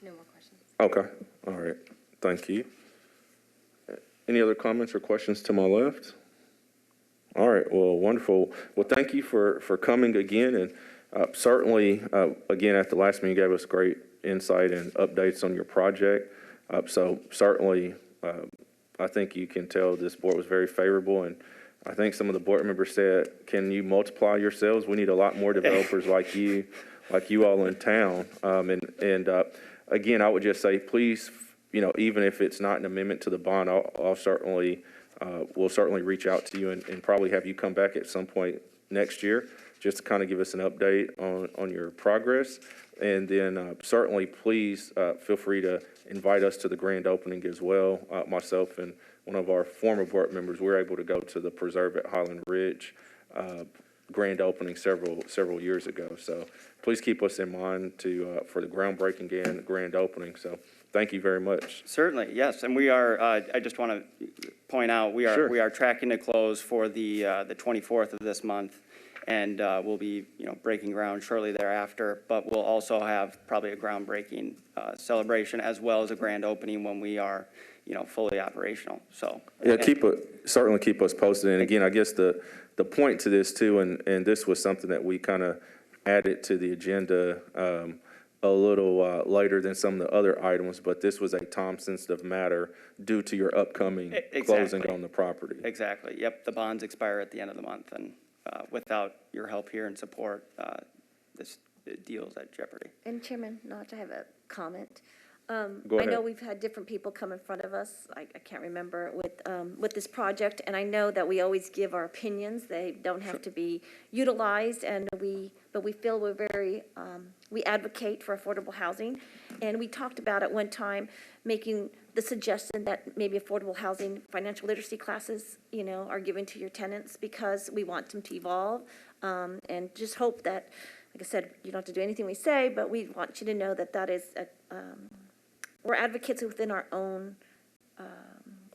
no more questions. Okay. All right. Thank you. Any other comments or questions to my left? All right. Well, wonderful. Well, thank you for coming again. And certainly, again, at the last meeting, you gave us great insight and updates on your project. So certainly, I think you can tell this board was very favorable. And I think some of the board members said, can you multiply yourselves? We need a lot more developers like you all in town. Again, I would just say, please, even if it's not an amendment to the bond, I'll certainly, we'll certainly reach out to you and probably have you come back at some point next year just to kind of give us an update on your progress. And then certainly, please feel free to invite us to the grand opening as well. Myself and one of our former board members, we were able to go to the Preserve at Highland Ridge grand opening several years ago. So please keep us in mind for the groundbreaking and grand opening. So thank you very much. Certainly, yes, and we are, I just want to point out, we are tracking to close for the 24th of this month, and we'll be, breaking ground shortly thereafter, but we'll also have probably a groundbreaking celebration as well as a grand opening when we are, fully operational, so. Yeah, certainly keep us posted, and again, I guess the point to this too, and this was something that we kind of added to the agenda a little later than some of the other items, but this was a time-sensitive matter due to your upcoming closing on the property. Exactly, yep, the bonds expire at the end of the month, and without your help here and support, this deal is at jeopardy. And Chairman Notch, I have a comment. Go I know ahead. we've had different people come in front of us, I can't remember, with this project, and I know that we always give our opinions. They don't have to be utilized, but we feel we're very, we advocate for affordable housing. And we talked about at one time making the suggestion that maybe affordable housing financial literacy classes, are given to your tenants because we want them to evolve. And just hope that, like I said, you don't have to do anything we say, but we want you to know that that is we're advocates within our own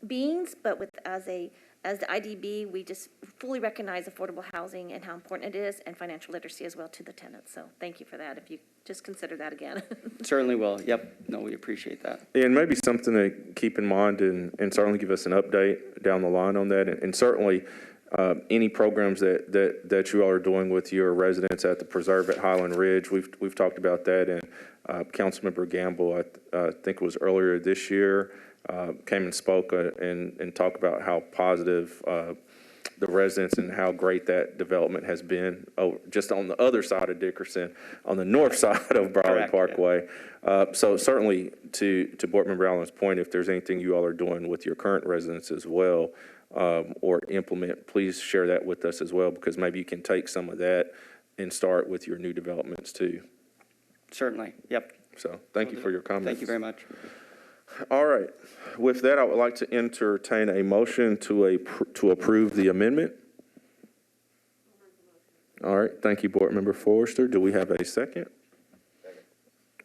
beings, but as the IDB, we just fully recognize affordable housing and how important it is, and financial literacy as well to the tenants. So thank you for that, if you just consider that again. Certainly will, yep, no, we appreciate that. And maybe something to keep in mind and certainly give us an update down the line on that. And certainly, any programs that you all are doing with your residents at the Preserve at Highland Ridge, we've talked about that. And Councilmember Gamble, I think it was earlier this year, came and spoke and talked about how positive the residents and how great that development has been just on the other side of Dickerson, on the north side of Broward Parkway. So certainly to Board Member Allen's point, if there's anything you all are doing with your current residents as well, or implement, please share that with us as well, because maybe you can take some of that and start with your new developments too. Certainly, yep. So thank you for your comments. Thank you very much. All right. With that, I would like to entertain a motion to approve the amendment. All right. Thank you, Board Member Forrester. Do we have a second?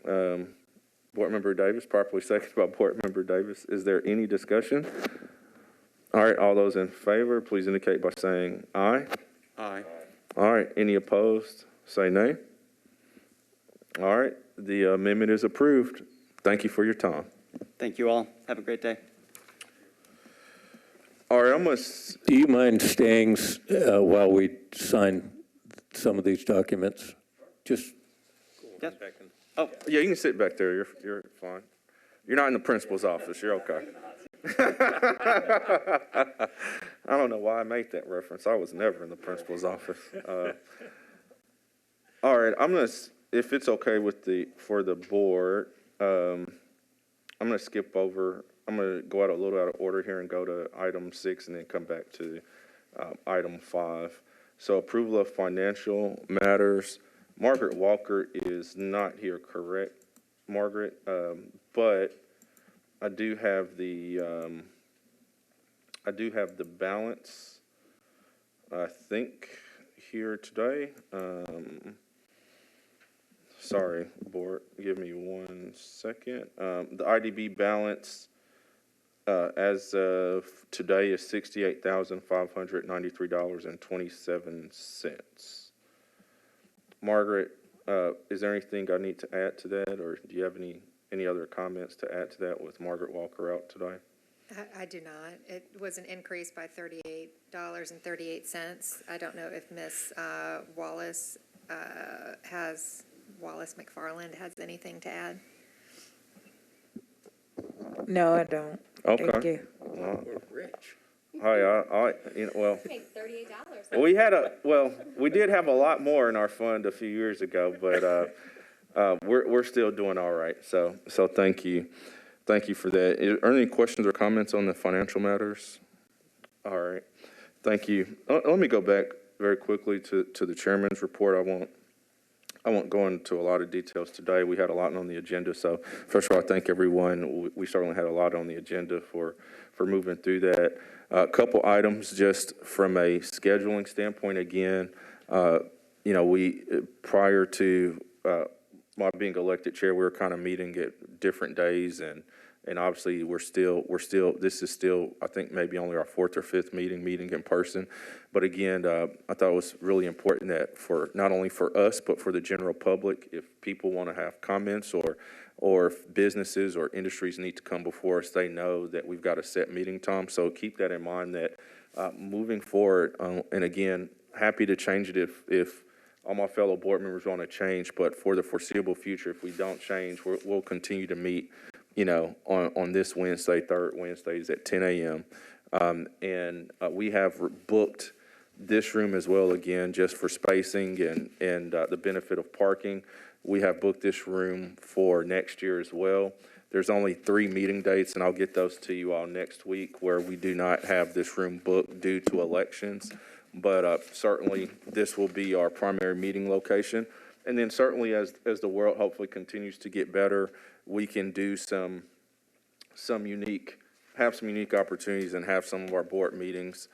Board Member Davis, properly seconded by Board Member Davis. Is there any discussion? All right. All those in favor, please indicate by saying aye. Aye. All right. Any opposed, say nay. All right. The amendment is approved. Thank you for your time. Thank you all. Have a great day. All right, Do you mind staying while we sign some of these documents? Just. Yes. Oh, yeah, you can sit back there. You're fine. You're not in the principal's office. You're okay. I don't know why I made that reference. I was never in the principal's office. All right, if it's okay for the board, I'm going to skip over. I'm going to go a little out of order here and go to item 6 and then come back to item 5. So approval of financial matters. Margaret Walker is not here, correct, Margaret? But I do have the balance, I think, here today. Sorry, board, give me 1 second. The IDB balance as of today is $68,593.27. Margaret, is there anything I need to add to that, or do you have any other comments to add to that with Margaret Walker out today? I do not. It was an increase by $38.38. I don't know if Ms. Wallace McFarland has anything to add. No, I don't. Okay. Thank you. We're rich. Hi, well, $38. we did have a lot more in our fund a few years ago, but we're still doing all right. So thank you for that. Are there any questions or comments on the financial matters? All right, thank you. Let me go back very quickly to the chairman's report. I won't go into a lot of details today. We had a lot on the agenda. So first of all, I thank everyone. We certainly had a lot on the agenda for moving through that. A couple items just from a scheduling standpoint. Again, we prior to my being elected chair, we were kind of meeting at different days, and obviously this is still, I think, maybe only our fourth or fifth meeting in person. But again, I thought it was really important that for not only for us, but for the general public, if people want to have comments or if businesses or industries need to come before us, they know that we've got a set meeting time. So keep that in mind that moving forward, and again, happy to change it if all my fellow board members want to change, but for the foreseeable future, if we don't change, we'll continue to meet, on this Wednesday, third Wednesdays at 10 a.m. And we have booked this room as well, again, just for spacing and the benefit of parking. We have booked this room for next year as well. There's only 3 meeting dates, and I'll get those to you all next week, where we do not have this room booked due to elections. But certainly, this will be our primary meeting location. And then certainly, as the world hopefully continues to get better, we can do some unique opportunities and have some of our board meetings,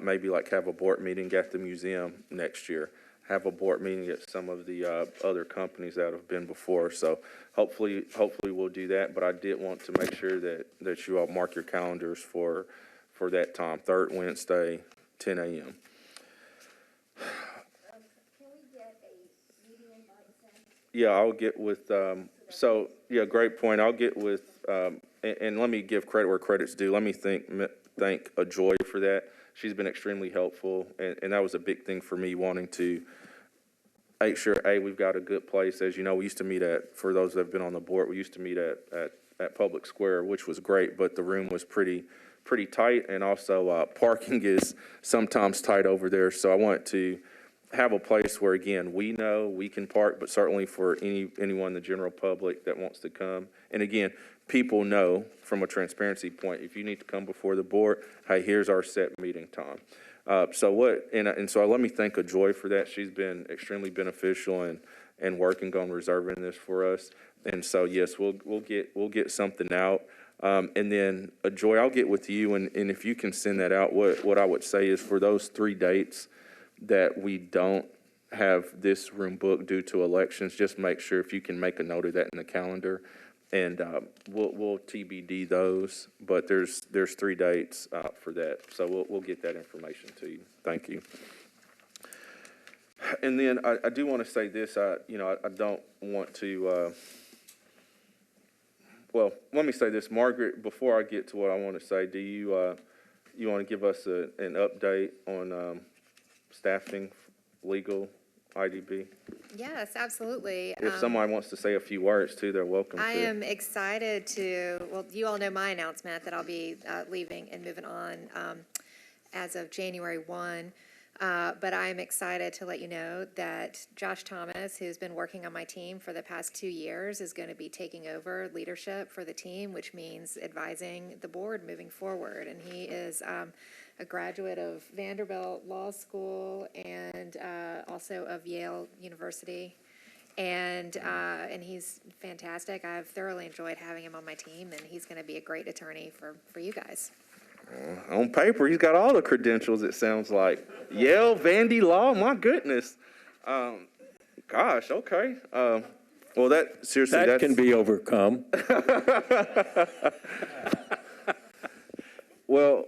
maybe like have a board meeting at the museum next year, have a board meeting at some of the other companies that have been before. So hopefully we'll do that. But I did want to make sure that you all mark your calendars for that time, third Wednesday, 10 a.m. Can we get a meeting invite sent? Yeah, I'll get with, great point. I'll get with, and let me give credit where credit's due. Let me thank Joy for that. She's been extremely helpful, and that was a big thing for me, wanting to make sure, we've got a good place. As you know, we used to meet for those that have been on the board, we used to meet at Public Square, which was great, but the room was pretty tight, and also parking is sometimes tight over there. So I want to have a place where, again, we know we can park, but certainly for anyone in the general public that wants to come. And again, people know from a transparency point, if you need to come before the board, hey, here's our set meeting time. So let me thank Joy for that. She's been extremely beneficial and working on reserving this for us. And so, yes, we'll get something out. And then, Joy, I'll get with you, and if you can send that out, what I would say is for those 3 dates that we don't have this room booked due to elections, just make sure if you can make a note of that in the calendar, and we'll TBD those. But there's 3 dates for that, so we'll get that information to you. Thank you. And then I do want to say this. I don't want to. Well, let me say this, Margaret, before I get to what I want to say, do you want to give us an update on staffing, legal, IDB? Yes, absolutely. If somebody wants to say a few words too, they're welcome to. I am excited well, you all know my announcement that I'll be leaving and moving on as of January 1. But I'm excited to let you know that Josh Thomas, who's been working on my team for the past 2 years, is going to be taking over leadership for the team, which means advising the board moving forward. And he is a graduate of Vanderbilt Law School and also of Yale University. And he's fantastic. I've thoroughly enjoyed having him on my team, and he's going to be a great attorney for you guys. On paper, he's got all the credentials, it sounds like. Yale, Vandy Law, my goodness. Gosh, okay. Well, that can be overcome. Well,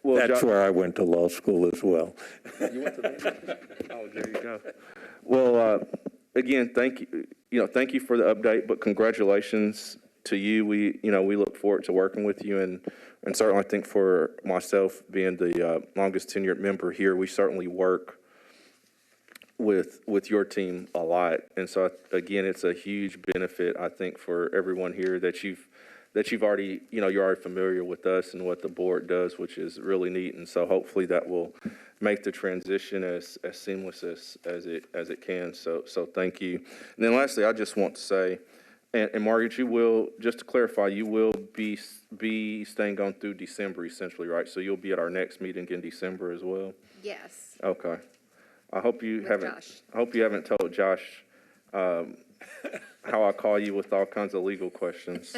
that's where I went to law school as well. You went to Vandy? Oh, there you go. Well, again, thank you. Thank you for the update, but congratulations to you. We look forward to working with you, and certainly I think for myself being the longest tenured member here, we certainly work with your team a lot. And so again, it's a huge benefit, I think, for everyone here that you've already, you're already familiar with us and what the board does, which is really neat. And so hopefully that will make the transition as seamless as it can. So thank you. And then lastly, I just want to say, and Margaret, you will, just to clarify, you will be staying on through December essentially, right? So you'll be at our next meeting in December as well? Yes. Okay. I hope you With haven't, Josh. I hope you haven't told Josh, how I call you with all kinds of legal questions.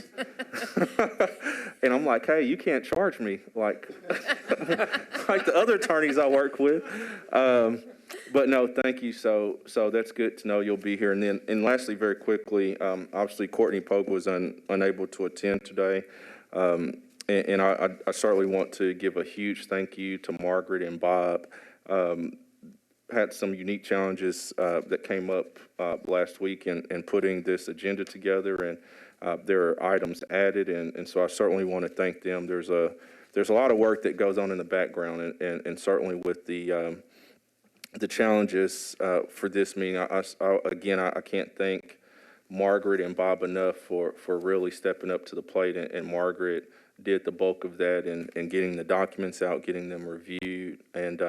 And I'm like, hey, you can't charge me like, like the other attorneys I work with. But no, thank you. So that's good to know you'll be here. And then, and lastly, very quickly, obviously Courtney Pogue was unable to attend today. And I certainly want to give a huge thank you to Margaret and Bob. Had some unique challenges that came up last week in putting this agenda together, and there are items added, and so I certainly want to thank them. There's a lot of work that goes on in the background, and certainly with the challenges for this meeting, I can't thank Margaret and Bob enough for really stepping up to the plate, and Margaret did the bulk of that and getting the documents out, getting them reviewed, and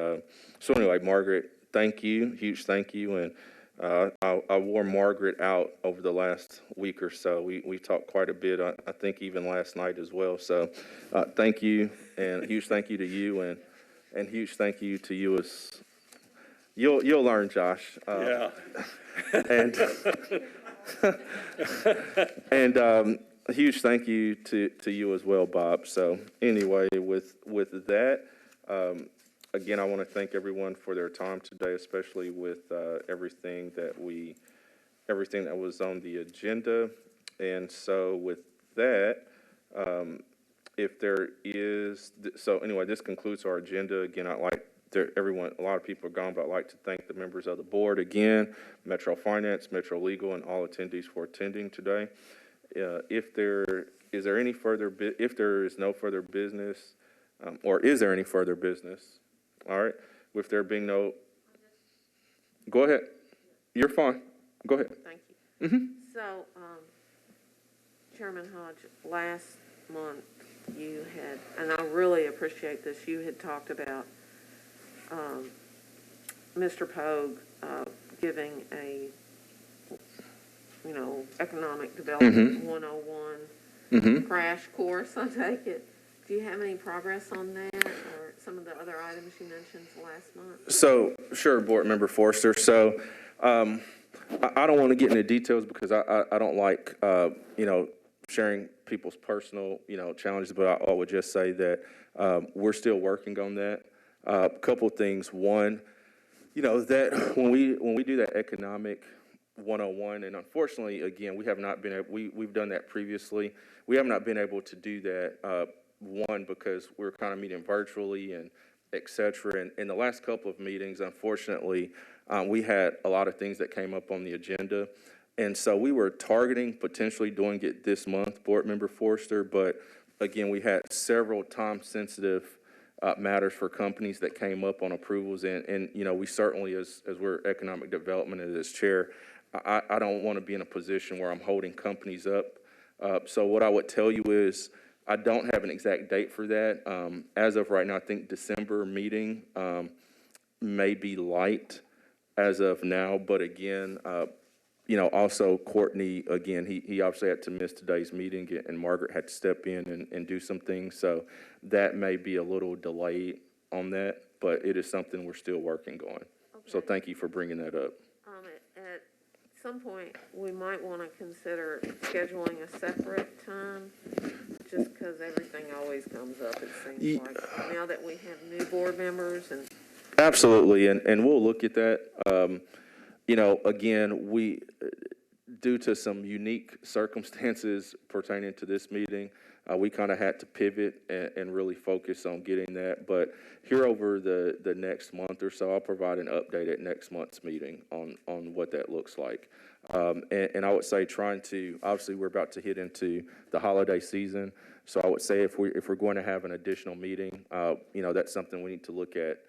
so anyway, Margaret, thank you, huge thank you, and I wore Margaret out over the last week or so. We talked quite a bit, I think even last night as well, so thank you, and a huge thank you to you, and huge thank you to you as, you'll learn, Josh. Yeah. And a huge thank you to you as well, Bob. So anyway, with that, again, I want to thank everyone for their time today, especially with everything that was on the agenda. And so with that, if there is, so anyway, this concludes our agenda. Again, I'd like everyone, a lot of people are gone, but I'd like to thank the members of the board again, Metro Finance, Metro Legal, and all attendees for attending today. If there is no further business, or is there any further business? All right, with there being no, go ahead. You're fine. Go ahead. Thank you. Mm-hmm. So, Chairman Hodge, last month you had, and I really appreciate this, you had talked about Mr. Pogue giving a, economic development 101 crash course, I take it. Do you have any progress on that or some of the other items you mentioned last month? So, sure, Board Member Forster. So, I don't want to get into details because I don't like, sharing people's personal, challenges, but I would just say that we're still working on that. A couple of things. One, that when we do that economic 101, and unfortunately, again, we have not been able, we've done that previously. We have not been able to do that, one, because we're kind of meeting virtually and et cetera. And in the last couple of meetings, unfortunately, we had a lot of things that came up on the agenda. And so we were targeting potentially doing it this month, Board Member Forster, but again, we had several time-sensitive matters for companies that came up on approvals, and we certainly, as we're economic development and as chair, I don't want to be in a position where I'm holding companies up. So what I would tell you is I don't have an exact date for that. As of right now, I think December meeting may be light as of now, but again, also Courtney, again, he obviously had to miss today's meeting, and Margaret had to step in and do some things, so that may be a little delayed on that, but it is something we're still working on. Okay. So thank you for bringing that up. At some point, we might want to consider scheduling a separate time, just because everything always comes up, it seems like, now that we have new board members and. Absolutely, and we'll look at that. Again, we, due to some unique circumstances pertaining to this meeting, we kind of had to pivot and really focus on getting that. But here over the next month or so, I'll provide an update at next month's meeting on what that looks like. And I would say obviously we're about to hit into the holiday season. So I would say if we're going to have an additional meeting, that's something we need to look at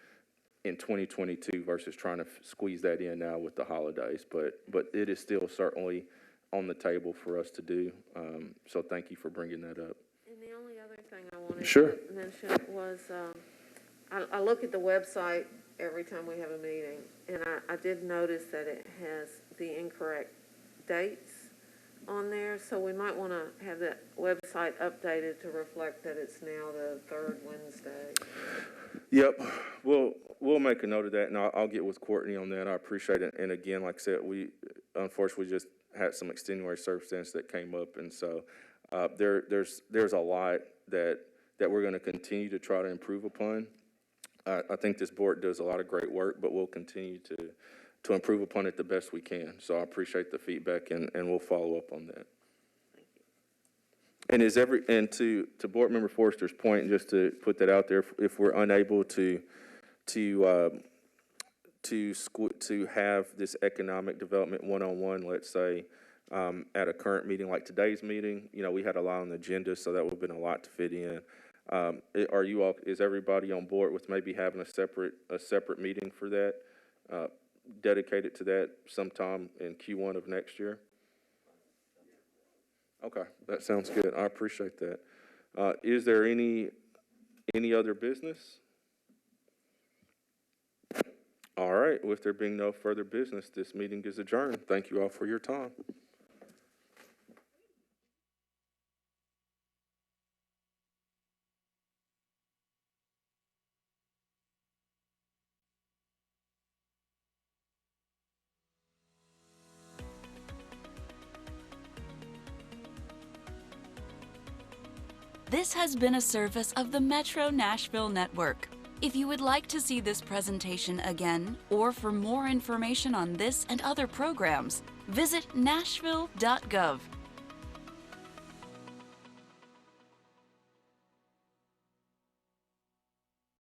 in 2022 versus trying to squeeze that in now with the holidays. But it is still certainly on the table for us to do. So thank you for bringing that up. And the only other thing I wanted Sure. to mention was I look at the website every time we have a meeting, and I did notice that it has the incorrect dates on there, so we might want to have that website updated to reflect that it's now the third Wednesday. Yep. Well, we'll make a note of that, and I'll get with Courtney on that. I appreciate it. And again, like I said, we unfortunately just had some extenuating circumstance that came up, and so there's a lot that we're going to continue to try to improve upon. I think this board does a lot of great work, but we'll continue to improve upon it the best we can. So I appreciate the feedback, and we'll follow up on that. And to Board Member Forrester's point, just to put that out there, if we're unable to have this economic development one-on-one, let's say, at a current meeting like today's meeting, we had a lot on the agenda, so that would have been a lot to fit in. Is everybody on board with maybe having a separate meeting for that, dedicated to that sometime in Q1 of next year? Okay, that sounds good. I appreciate that. Is there any other business? All right, with there being no further business, this meeting is adjourned. Thank you all for your time. This has been a service of the Metro Nashville Network. If you would like to see this presentation again, or for more information on this and other programs, visit nashville.gov.